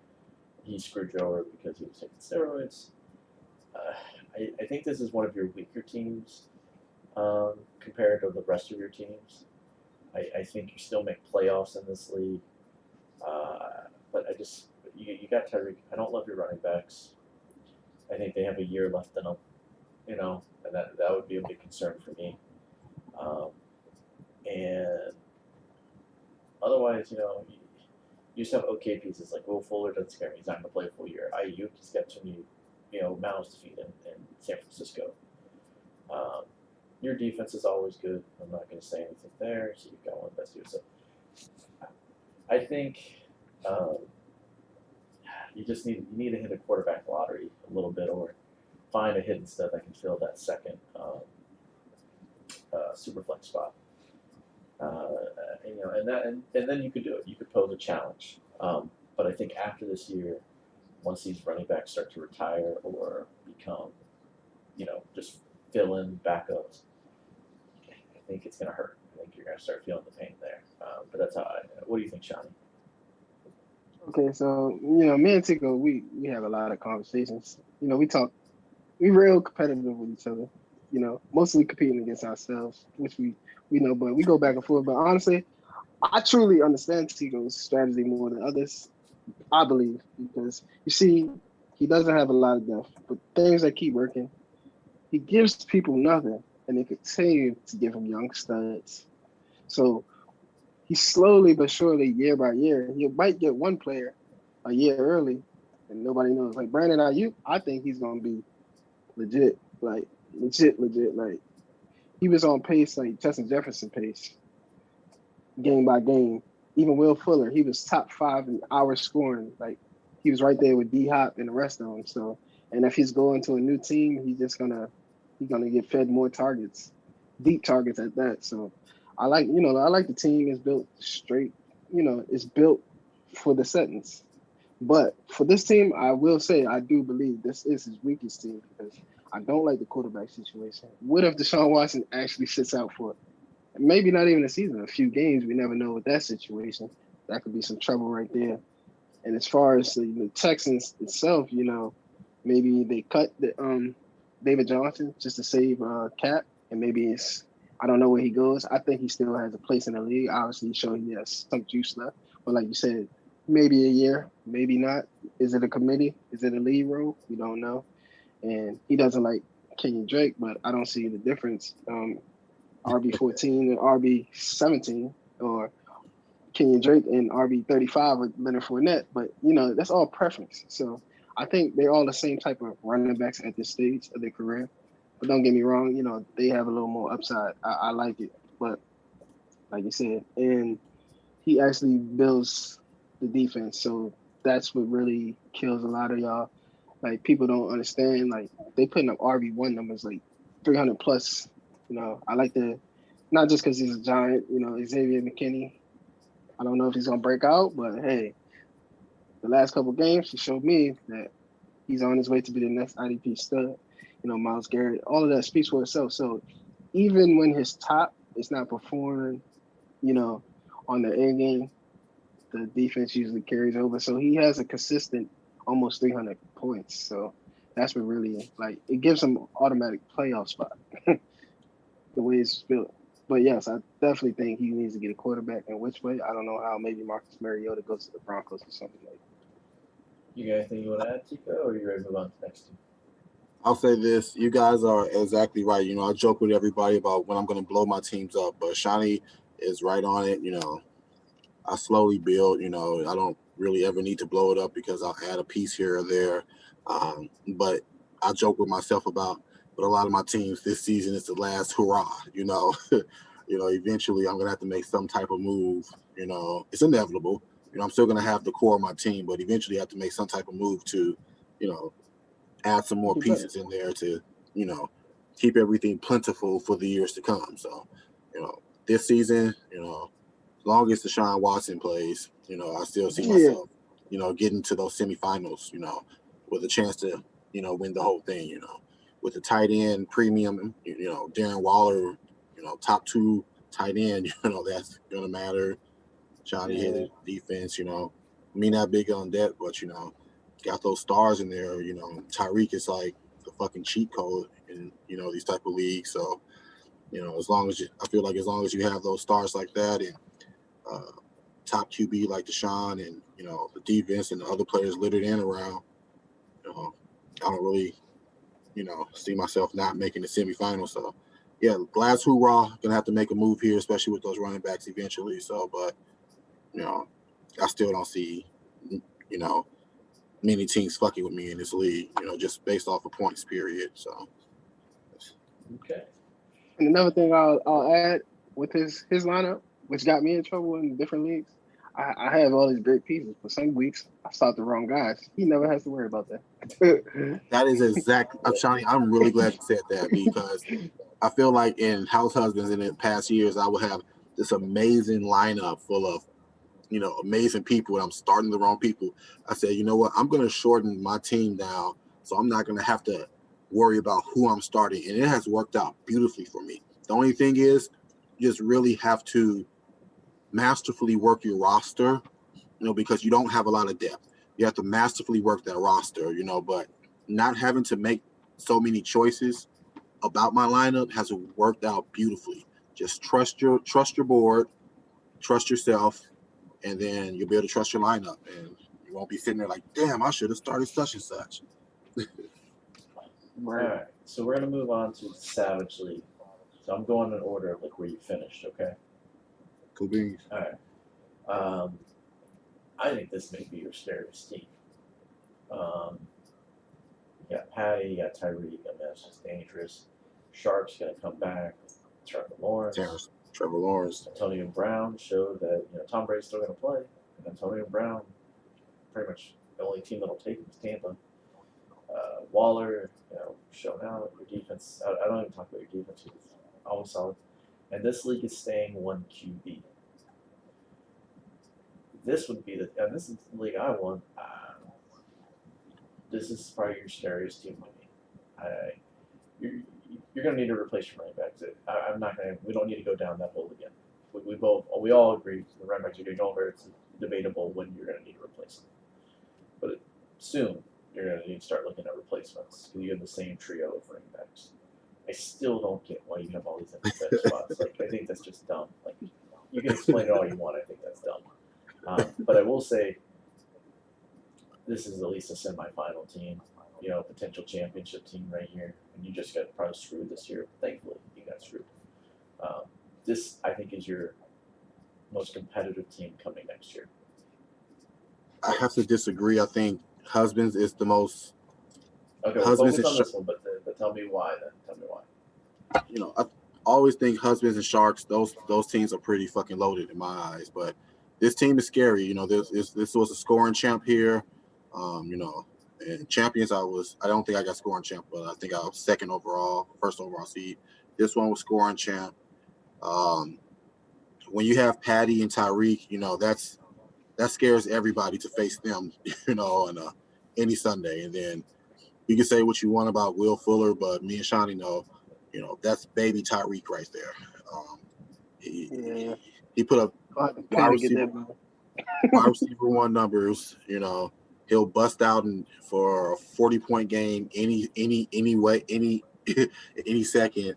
he screwed you over because he was taking steroids. I think this is one of your weaker teams compared to the rest of your teams. I think you still make playoffs in this league. But you got Tyreek. I don't love your running backs. I think they have a year left in them, and that would be a big concern for me. And otherwise, you just have okay pieces like Will Fuller doesn't scare me. He's not going to play a full year. Ayuk, he's got too many, mouths to feed in San Francisco. Your defense is always good. I'm not going to say anything there. So you've got one best here. So I think you need to hit a quarterback lottery a little bit, or find a hidden stud that can fill that second super flex spot. And then you could do it. You could pose a challenge. But I think after this year, once these running backs start to retire or become, just fill in backups, I think it's going to hurt. I think you're going to start feeling the pain there. But that's how what do you think, Shawnee? Okay, so me and Tico, we have a lot of conversations. We talk, we real competitive with each other. Mostly competing against ourselves, which we know, but we go back and forth. But honestly, I truly understand Tico's strategy more than others. I believe because you see, he doesn't have a lot of depth, but things that keep working, he gives people nothing, and they continue to give him young studs. So he slowly but surely, year by year, he might get one player a year early, and nobody knows. Like Brandon Ayuk, I think he's going to be legit like legit. Like he was on pace, like Justin Jefferson pace, game by game. Even Will Fuller, he was top 5 in hours scoring. Like he was right there with D Hop and the rest of them. So, and if he's going to a new team, he's gonna get fed more targets, deep targets at that. So, I like the team is built straight. It's built for the sentence. But for this team, I will say I do believe this is his weakest team because I don't like the quarterback situation. What if Deshaun Watson actually sits out for maybe not even a season, a few games? We never know with that situation. That could be some trouble right there. And as far as the Texans itself, maybe they cut David Johnson just to save cap, and maybe I don't know where he goes. I think he still has a place in the league. Obviously, showing he has some juice left, but like you said, maybe a year, maybe not. Is it a committee? Is it a lead role? We don't know. And he doesn't like Kenyon Drake, but I don't see the difference. RB14 and RB17, or Kenyon Drake and RB35 with Leonard Fournette. But that's all preference. So I think they're all the same type of running backs at this stage of their career. But don't get me wrong, they have a little more upside. I like it, but like you said, and he actually builds the defense. So that's what really kills a lot of y'all. Like people don't understand. Like they putting up RB1 numbers like 300 plus. I like the not just because he's a giant. Xavier McKinney. I don't know if he's gonna break out, but hey, the last couple games he showed me that he's on his way to be the next IDP stud. Myles Garrett. All of that speaks for itself. So even when his top is not performing, on the A game, the defense usually carries over. So he has a consistent almost 300 points. So that's what really, like, it gives him automatic playoff spot, the way it's built. But yes, I definitely think he needs to get a quarterback. And which way? I don't know how. Maybe Marcus Mariota goes to the Broncos or something like that. You got anything you want to add, Tico, or are you ready to move on to the next team? I'll say this: you guys are exactly right. I joke with everybody about when I'm going to blow my teams up, but Shawnee is right on it. I slowly build. I don't really ever need to blow it up because I'll add a piece here or there. But I joke with myself about, but a lot of my teams this season is the last hurrah. Eventually I'm going to have to make some type of move. It's inevitable. I'm still going to have the core of my team, but eventually I have to make some type of move to, add some more pieces in there to, keep everything plentiful for the years to come. So, this season, as long as Deshaun Watson plays, I still see myself, getting to those semifinals, with a chance to, win the whole thing, with the tight end premium, Darren Waller, top 2 tight end, that's going to matter. Johnny hit defense, me not big on that, but, got those stars in there, Tyreek is like the fucking cheat code in, these type of leagues. So, I feel like as long as you have those stars like that and top QB like Deshaun and, the defense and the other players littered in around, I don't really, see myself not making the semifinals. So, yeah, last hoorah, gonna have to make a move here, especially with those running backs eventually. So, but, I still don't see, many teams fucking with me in this league, just based off of points, period. So, Okay. And another thing I'll add with his lineup, which got me in trouble in different leagues, I have all these great pieces, but some weeks I start the wrong guys. He never has to worry about that. that is exactly, Shawnee, I'm really glad you said that because I feel like in House Husbands in the past years, I would have this amazing lineup full of, amazing people, and I'm starting the wrong people. I said, you know what? I'm going to shorten my team down, so I'm not going to have to worry about who I'm starting, and it has worked out beautifully for me. The only thing is, you just really have to masterfully work your roster, because you don't have a lot of depth. You have to masterfully work that roster, but not having to make so many choices about my lineup has worked out beautifully. Just trust your board, trust yourself, and then you'll be able to trust your lineup, and you won't be sitting there like, damn, I should have started such and such. All right, so we're gonna move on to the Savage League. So I'm going in order of like where you finished, okay? Cool beans. All right. I think this may be your scariest team. You got Patty, you got Tyreek. I mean, that's just dangerous. Sharp's going to come back. Trevor Lawrence. Trevor Lawrence. Antonio Brown showed that Tom Brady's still going to play. And Antonio Brown, pretty much the only team that'll take him is Tampa. Waller, shown out. Your defense, I don't even talk about your defense. It's always solid. And this league is staying one QB. This would be and this is the league I want. This is probably your scariest team to me. You're going to need to replace your running backs. I'm not going to. We don't need to go down that hole again. We all agree the running backs are getting older. It's debatable when you're going to need to replace them, but soon you're going to need to start looking at replacements because you have the same trio of running backs. I still don't get why you have all these empty bench spots. Like, I think that's just dumb. Like, you can explain it all you want. I think that's dumb. But I will say, this is at least a semifinal team, potential championship team right here. And you just got probably screwed this year. Thankfully, you got screwed. This, I think, is your most competitive team coming next year. I have to disagree. I think Husbands is the most. Okay, we'll focus on this one, but tell me why then. Tell me why. I always think Husbands and Sharks, those teams are pretty fucking loaded in my eyes. But this team is scary. This was a scoring champ here. And champions, I don't think I got scoring champ, but I think I was first overall seed. This one was scoring champ. When you have Patty and Tyreek, that scares everybody to face them, on any Sunday. And then you can say what you want about Will Fuller, but me and Shawnee know, that's baby Tyreek right there. He put up wide receiver one numbers. He'll bust out for a 40-point game any way, any second.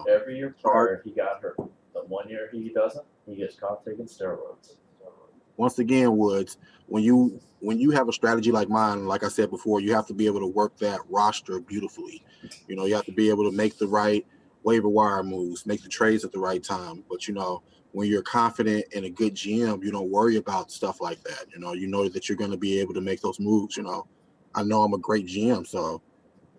Every year prior, he got hurt. The 1 year he doesn't, he gets caught taking steroids. Once again, Woods, when you have a strategy like mine, like I said before, you have to be able to work that roster beautifully. You have to be able to make the right waiver wire moves, make the trades at the right time. But when you're confident in a good GM, you don't worry about stuff like that. You know that you're going to be able to make those moves. I know I'm a great GM, so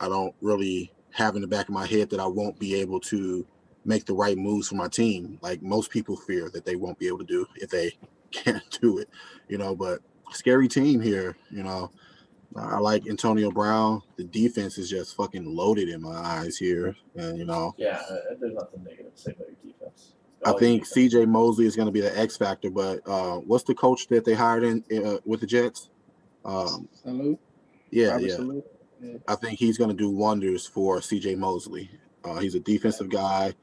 I don't really have in the back of my head that I won't be able to make the right moves for my team. Like most people fear that they won't be able to do if they can't do it, but scary team here. I like Antonio Brown. The defense is just fucking loaded in my eyes here. And, Yeah, there's nothing negative to say about your defense. I think CJ Mosley is going to be the X factor, but what's the coach that they hired in with the Jets? Salute. Yeah. Salute. Yeah. I think he's going to do wonders for CJ Mosley. He's a defensive guy.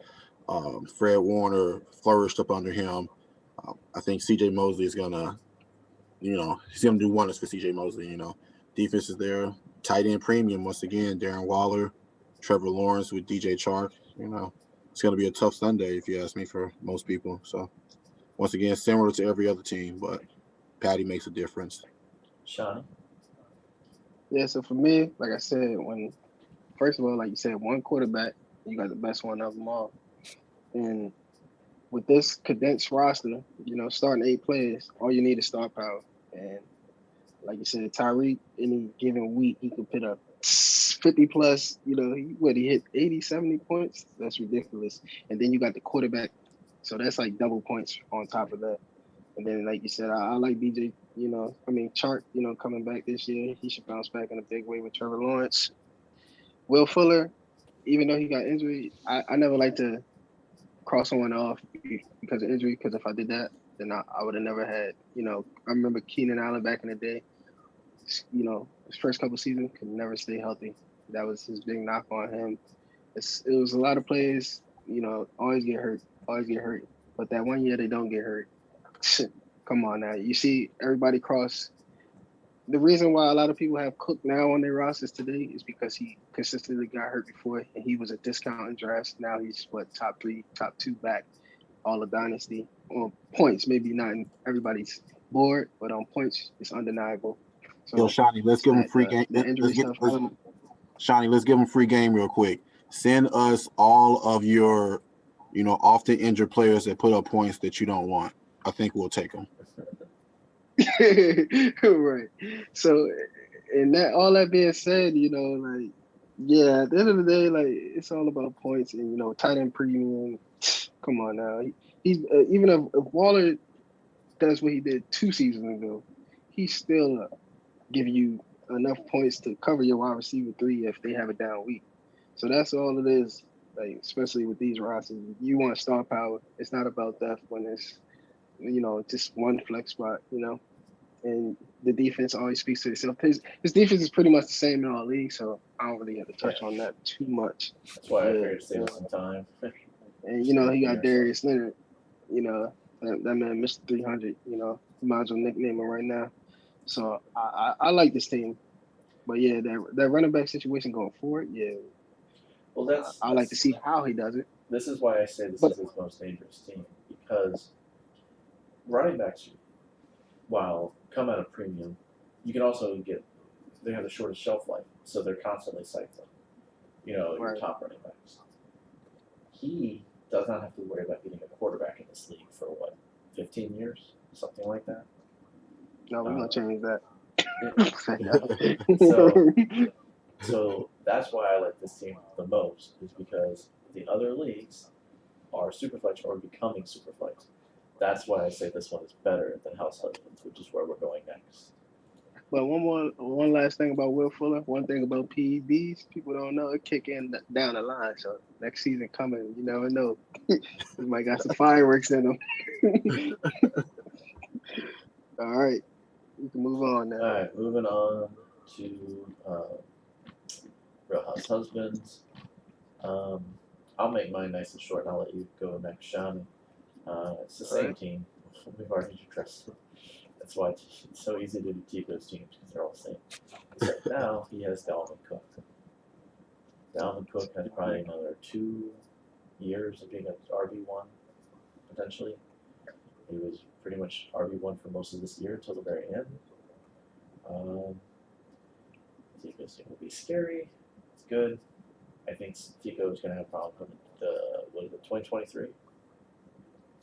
Fred Warner flourished up under him. I think CJ Mosley is going to, he's going to do wonders for CJ Mosley. Defense is there. Tight end premium, once again, Darren Waller, Trevor Lawrence with DJ Chark. It's going to be a tough Sunday, if you ask me, for most people. So, once again, similar to every other team, but Patty makes a difference. Shawnee? Yeah, so for me, like I said, first of all, like you said, one quarterback, you got the best one of them all. And with this condensed roster, starting 8 players, all you need is star power. And like you said, Tyreek, any given week, he could put up 50 plus, he hit 80, 70 points. That's ridiculous. And then you got the quarterback. So that's like double points on top of that. And then, like you said, I like BJ, Chark, coming back this year. He should bounce back in a big way with Trevor Lawrence. Will Fuller, even though he got injury, I never like to cross someone off because of injury, because if I did that, then I would have never had, I remember Keenan Allen back in the day, his first couple seasons could never stay healthy. That was his big knock on him. It was a lot of players, always get hurt. But that 1 year they don't get hurt. Come on now. You see everybody cross. The reason why a lot of people have Cook now on their rosters today is because he consistently got hurt before, and he was a discount in drafts. Now he's top 3, top 2 back, all of dynasty. On points, maybe not in everybody's board, but on points, it's undeniable. So, yo, Shawnee, let's give him free game. Shawnee, let's give him free game real quick. Send us all of your, often injured players that put up points that you don't want. I think we'll take them. Right. So And that all that being said, like yeah, at the end of the day, like it's all about points and tight end premium. Come on now, he's even if Waller does what he did 2 seasons ago, he still give you enough points to cover your wide receiver 3 if they have a down week. So that's all it is. Like especially with these rosters, you want star power. It's not about depth when it's just one flex spot. And the defense always speaks to itself. His defense is pretty much the same in all leagues, so I don't really have to touch on that too much. That's why I Yeah, figured to save us some time. and he got Darius Leonard. That man, Mr. 300. You might as well nickname him right now. So I like this team, but yeah, that running back situation going forward, yeah. Well, I like to see how he does it. This is why I say this But is his most dangerous team, because running backs, while come at a premium, you can also they have the shortest shelf life, so they're constantly cycling. Your right. top running backs. He does not have to worry about getting a quarterback in this league for 15 years, something like that. No, we're gonna change that. So that's why I like this team the most, is because the other leagues are Superflex or becoming Superflex. That's why I say this one is better than House Husbands, which is where we're going next. But one last thing about Will Fuller, one thing about PEDs, people don't know, it kick in down the line. So next season coming, you never know. You might got some fireworks in them. All right, we can move on now. All right, moving on to Real House Husbands. I'll make mine nice and short, and I'll let you go next, Sean. It's the same team. We've already addressed it. That's why it's so easy to do Tico's teams, because they're all the same. Except now he has Dalvin Cook. Dalvin Cook has probably another 2 years of being an RB1, potentially. He was pretty much RB1 for most of this year until the very end. Tico's team will be scary. It's good. I think Tico is going to have a problem coming. 2023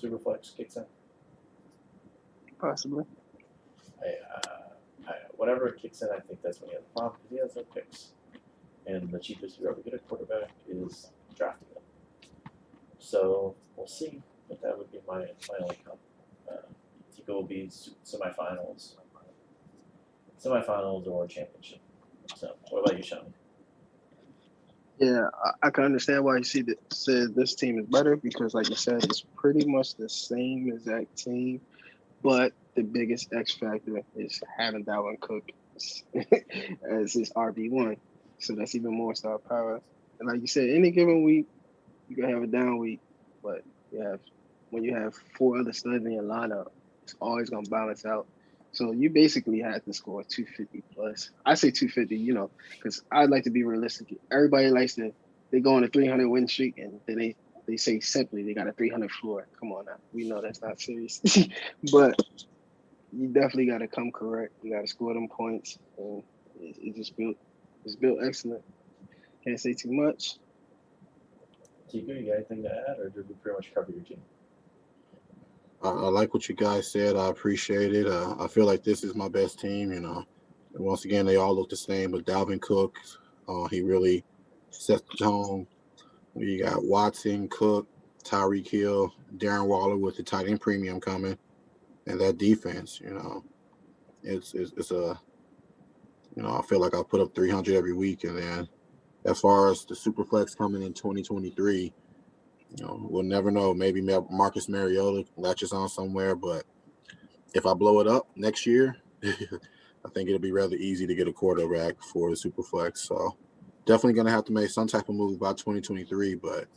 Superflex kicks in. Possibly. Whenever it kicks in, I think that's when he has a problem, because he has no picks. And the cheapest you ever get a quarterback is drafting them. So we'll see. But that would be my only comment. Tico will be semifinals or championship. So what about you, Sean? Yeah, I can understand why you said this team is better, because, like you said, it's pretty much the same exact team, but the biggest X factor is having Dalvin Cook as his RB1. So that's even more star power. And like you said, any given week, you can have a down week, but when you have 4 other studs in your lineup, it's always gonna balance out. So you basically had to score 250 plus. I say 250, because I'd like to be realistic. Everybody they go on a 300 win streak, and then they say simply they got a 300 floor. Come on now, we know that's not serious, but you definitely got to come correct. You got to score them points, and it's built excellent. Can't say too much. Tico, you got anything to add, or did we pretty much cover your team? I like what you guys said. I appreciate it. I feel like this is my best team. And once again, they all look the same. But Dalvin Cook, he really sets the tone. You got Watson, Cook, Tyreek Hill, Darren Waller with the tight end premium coming, and that defense. It's a. I feel like I put up 300 every week, and then as far as the Superflex coming in 2023. We'll never know. Maybe Marcus Mariota latches on somewhere, but if I blow it up next year, I think it'll be rather easy to get a quarterback for the Superflex. So definitely going to have to make some type of move by 2023, but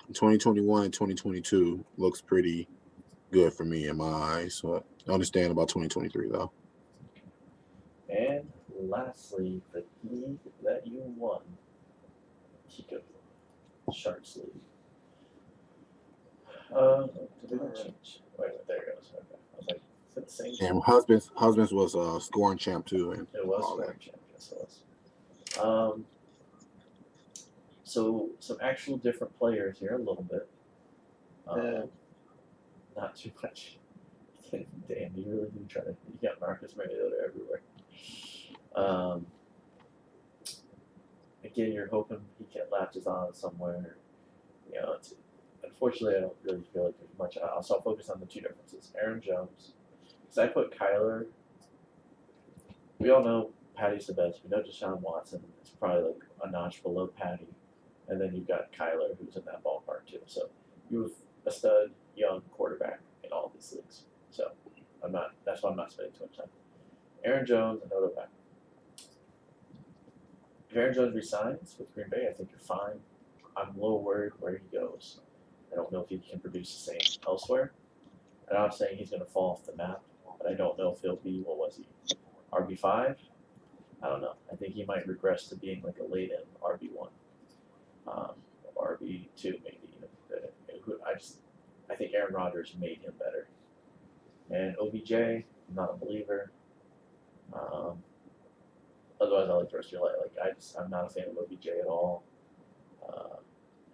2021 and 2022 looks pretty good for me in my eyes. So I understand about 2023, though. And lastly, the league that you won, Tico, Sharks League. Did they change? Wait, there it goes. Okay. I was like, is it the same? And husbands was scoring champ too, and it was scoring champ. Yes, it was. So some actual different players here, a little bit. Not too much. Damn, you really do try to. You got Marcus Mariota everywhere. Um, again, you're hoping he can latches on somewhere. Unfortunately, I don't really feel like there's much. So I'll focus on the two differences. Aaron Jones, because I put Kyler. We all know Patty's the best. We know Deshaun Watson is probably like a notch below Patty, and then you've got Kyler, who's in that ballpark too. So you have a stud young quarterback in all these leagues. So I'm not. That's why I'm not spending too much time. Aaron Jones, another back. If Aaron Jones resigns with Green Bay, I think you're fine. I'm a little worried where he goes. I don't know if he can produce the same elsewhere. And I'm not saying he's going to fall off the map, but I don't know if he'll be, what was he, RB5? I don't know. I think he might regress to being like a late end RB1, RB2 maybe. I think Aaron Rodgers made him better. And OBJ, I'm not a believer. Otherwise, I like the rest of your life. I'm not a fan of OBJ at all.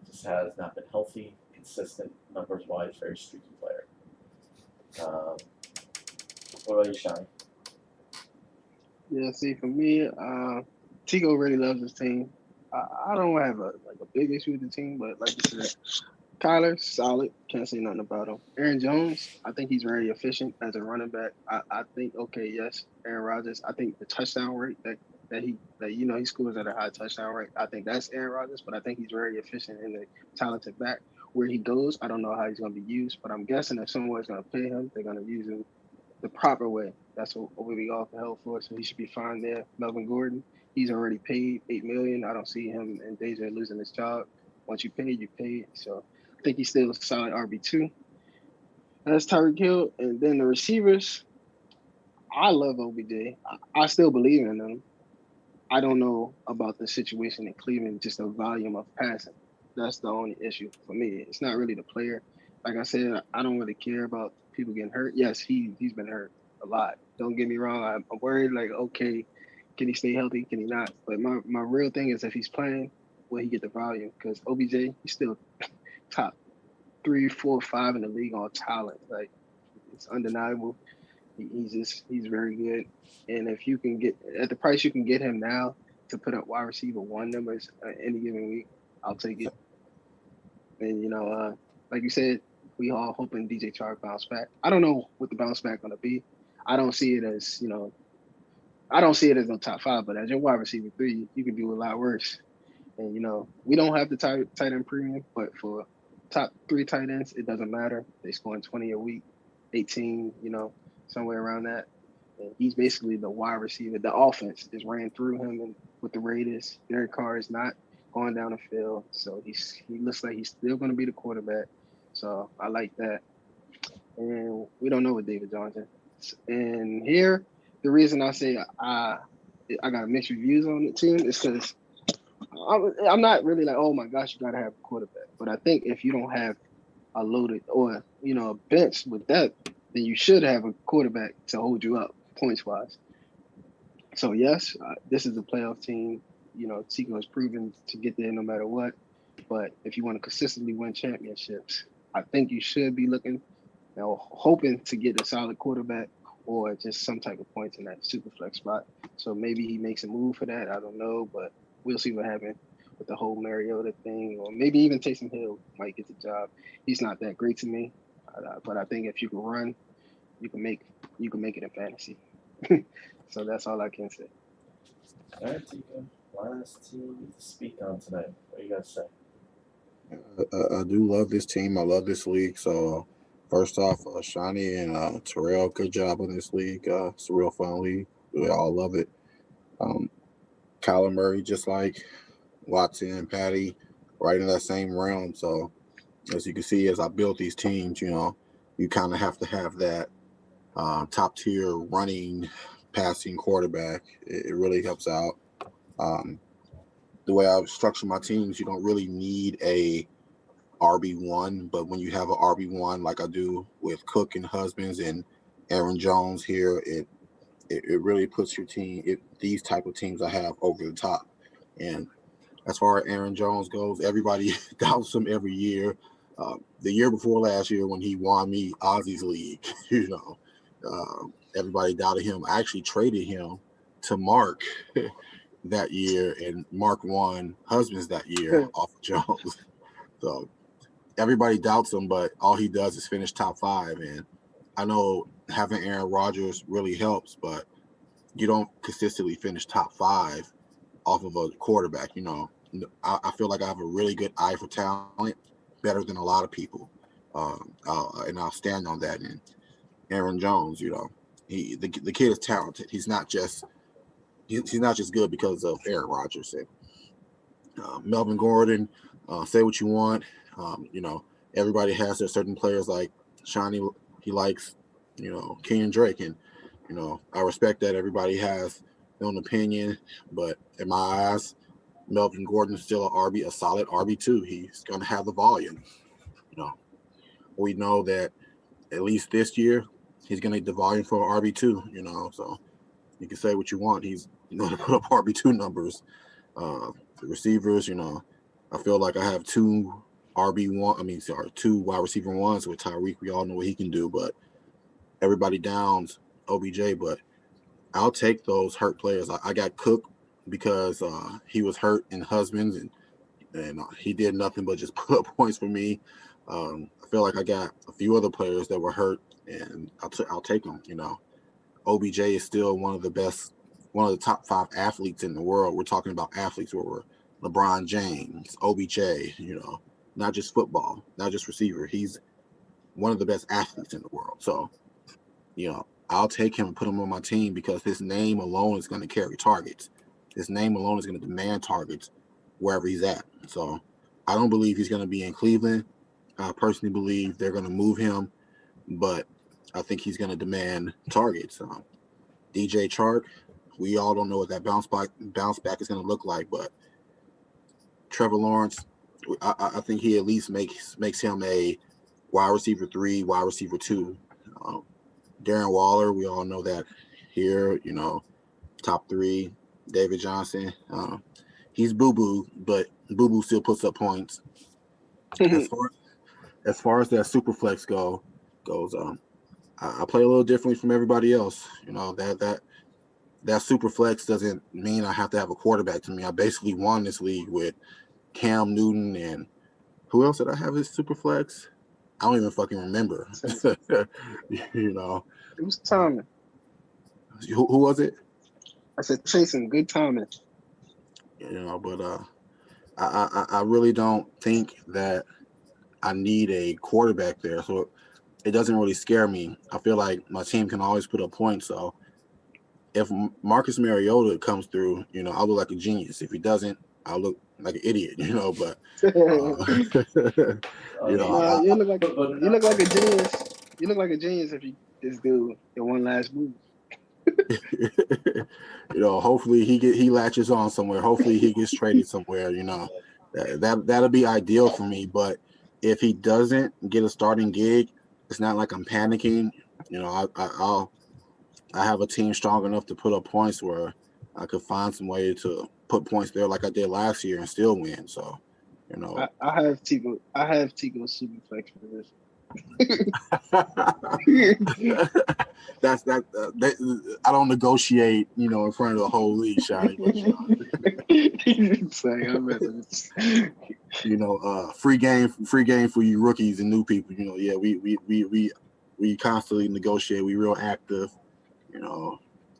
Just has not been healthy, consistent numbers wise, very streaky player. What about you, Shani? Yeah, see, for me, Tico really loves his team. I don't have a big issue with the team, but like you said, Kyler, solid. Can't say nothing about him. Aaron Jones, I think he's very efficient as a running back. I think, okay, yes, Aaron Rodgers. I think the touchdown rate that he scores at a high touchdown rate. I think that's Aaron Rodgers, but I think he's very efficient and a talented back. Where he goes, I don't know how he's going to be used, but I'm guessing if someone's going to pay him, they're going to use him the proper way. That's what we all can help for. So he should be fine there. Melvin Gordon, he's already paid $8 million. I don't see him in danger of losing his job. Once you pay, you pay. So I think he's still a solid RB2. That's Tyreek Hill. And then the receivers, I love OBJ. I still believe in them. I don't know about the situation in Cleveland, just the volume of passing. That's the only issue for me. It's not really the player. Like I said, I don't really care about people getting hurt. Yes, he's been hurt a lot. Don't get me wrong. I'm worried, like, okay, can he stay healthy? Can he not? But my real thing is if he's playing, will he get the volume? Because OBJ, he's still top 3, 4, 5 in the league on talent. Like, it's undeniable. He's very good. And if you can get at the price you can get him now to put up wide receiver 1 numbers any given week, I'll take it. And like you said, we all hoping DJ Chark bounce back. I don't know what the bounce back gonna be. I don't see it as I don't see it as no top 5, but as your wide receiver 3, you can do a lot worse. And we don't have the tight end premium, but for top 3 tight ends, it doesn't matter. They scoring 20 a week, 18, somewhere around that. And he's basically the wide receiver. The offense is ran through him, and with the Raiders, Derek Carr is not going down the field, so he looks like he's still going to be the quarterback. So I like that. And we don't know what David Johnson. And here, the reason I say I got mixed reviews on the team is because I'm not really like, oh my gosh, you got to have a quarterback. But I think if you don't have a loaded or a bench with depth, then you should have a quarterback to hold you up points wise. So yes, this is a playoff team. Tico has proven to get there no matter what. But if you want to consistently win championships, I think you should be looking, hoping to get a solid quarterback or just some type of points in that super flex spot. So maybe he makes a move for that. I don't know, but we'll see what happens with the whole Mariota thing, or maybe even Taysom Hill might get the job. He's not that great to me, but I think if you can run, you can make it in fantasy. So that's all I can say. All right, Tico. Last team to speak on tonight. What do you guys say? I do love this team. I love this league. So first off, Shawnee and Terrell, good job on this league. It's a real fun league. We all love it. Kyler Murray, just like Watson and Patty, right in that same realm. So as you can see, as I built these teams, you kind of have to have that top tier running, passing quarterback. It really helps out. The way I structure my teams, you don't really need a RB1, but when you have an RB1 like I do with Cook and Husbands and Aaron Jones here, it really puts your team, these type of teams I have, over the top. And as far as Aaron Jones goes, everybody doubts him every year. The year before last year when he won me Ozzy's league, everybody doubted him. I actually traded him to Mark that year, and Mark won husbands that year off of Jones. So everybody doubts him, but all he does is finish top 5. And I know having Aaron Rodgers really helps, but you don't consistently finish top 5 off of a quarterback. I feel like I have a really good eye for talent, better than a lot of people, and I'll stand on that. And Aaron Jones, the kid is talented. He's not just good because of Aaron Rodgers. And Melvin Gordon, say what you want. Everybody has their certain players like Shawnee. He likes, Kenyon Drake, and I respect that everybody has their own opinion. But in my eyes, Melvin Gordon is still a solid RB2. He's going to have the volume. We know that at least this year he's going to get the volume for RB2. So you can say what you want. He's going to put up RB2 numbers. The receivers, I feel like I have two wide receiver ones with Tyreek. We all know what he can do, but everybody downs OBJ. But I'll take those hurt players. I got Cook because he was hurt in husbands, and he did nothing but just put up points for me. I feel like I got a few other players that were hurt, and I'll take them. OBJ is still one of the top 5 athletes in the world. We're talking about athletes where we're LeBron James, OBJ, not just football, not just receiver. He's one of the best athletes in the world. So, I'll take him and put him on my team because his name alone is going to carry targets. His name alone is going to demand targets wherever he's at. So I don't believe he's going to be in Cleveland. I personally believe they're going to move him, but I think he's going to demand targets. DJ Chark, we all don't know what that bounce back is going to look like, but Trevor Lawrence, I think he at least makes him a wide receiver 3, wide receiver 2. Darren Waller, we all know that here, top 3. David Johnson, he's boo-boo, but boo-boo still puts up points. As far as that super flex goes, I play a little differently from everybody else. That super flex doesn't mean I have to have a quarterback to me. I basically won this league with Cam Newton, and who else did I have as super flex? I don't even fucking remember. It was timing. Who was it? I said chasing good timing. But I really don't think that I need a quarterback there, so it doesn't really scare me. I feel like my team can always put up points. So if Marcus Mariota comes through, I'll look like a genius. If he doesn't, I'll look like an idiot. But you look like a genius. You look like a genius if you just do your one last move. Hopefully he latches on somewhere. Hopefully he gets traded somewhere. That'll be ideal for me. But if he doesn't get a starting gig, it's not like I'm panicking. I have a team strong enough to put up points where I could find some way to put points there like I did last year and still win. So, I have Tico. I have Tico super flex for this. That's that. I don't negotiate, in front of the whole league, Shiny. Free game for you rookies and new people. Yeah, we constantly negotiate. We real active.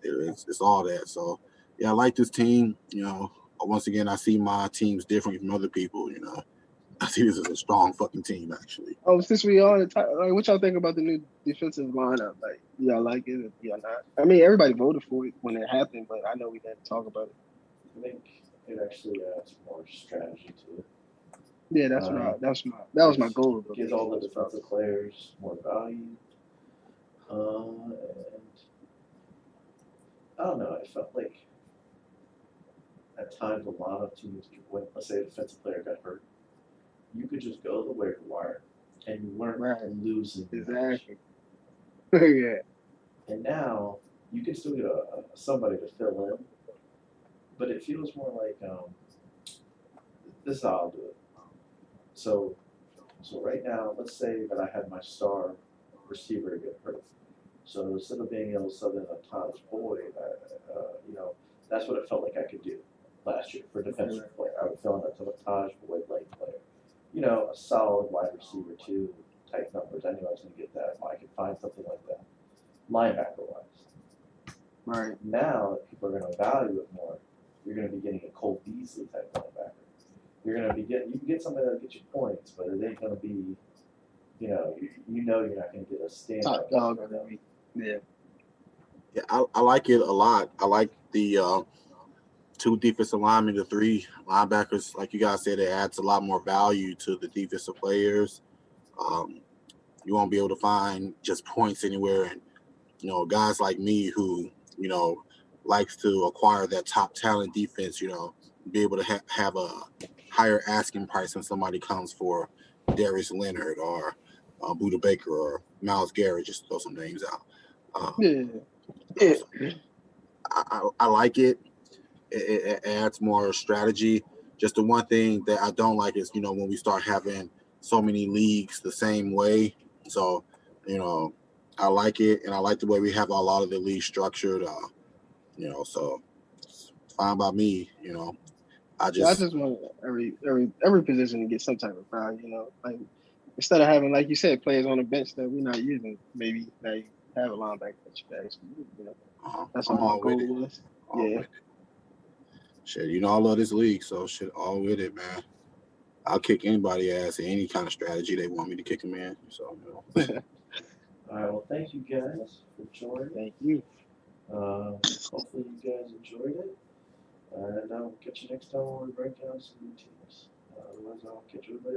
It's all that. So yeah, I like this team. Once again, I see my teams different from other people. I see this as a strong fucking team, actually. Oh, since we are what y'all think about the new defensive lineup? Like, y'all like it or y'all not? I mean, everybody voted for it when it happened, but I know we didn't talk about it. I think it actually adds more strategy to it. Yeah, that was my goal. Gives all the defensive players more value. And I don't know. I felt like at times a lot of teams, when let's say a defensive player got hurt, you could just go to the waiver wire and you weren't losing. Exactly. Yeah. And now you can still get somebody to fill in, but it feels more like this is how I'll do it. So right now, let's say that I had my star receiver get hurt. So instead of being able to sub in a Taj Boyd, that's what it felt like I could do last year for defensive player. I would fill in a Taj Boyd late player. A solid wide receiver too type numbers. I knew I was going to get that. I could find something like that, linebacker wise. Right. Now that people are going to value it more, you're going to be getting a Cole Beasley type linebacker. You're going to be getting, you can get somebody that'll get you points, but it ain't going to be, you're not going to get a standout. Top dog. Yeah. Yeah, I like it a lot. I like the 2 defensive linemen, the 3 linebackers. Like you guys said, it adds a lot more value to the defensive players. You won't be able to find just points anywhere. And, guys like me who, likes to acquire that top talent defense, be able to have a higher asking price when somebody comes for Darius Leonard or Buda Baker or Myles Garrett, just to throw some names out. Yeah. I like it. It adds more strategy. Just the one thing that I don't like is, when we start having so many leagues the same way. So, I like it, and I like the way we have a lot of the leagues structured. So it's fine by me. I Yeah, I just just want every position to get some type of value. Like instead of having, like you said, players on the bench that we're not using, maybe now you have a linebacker that you can actually use. That's I'm all my all with goal it. was. All Yeah. with it. Shit, I love this league, so shit, all with it, man. I'll kick anybody ass in any kind of strategy they want me to kick them in. So, All right. Well, thank you guys for joining. Thank you. Hopefully you guys enjoyed it. And I'll catch you next time when we break down some new teams. Otherwise, I'll catch everybody.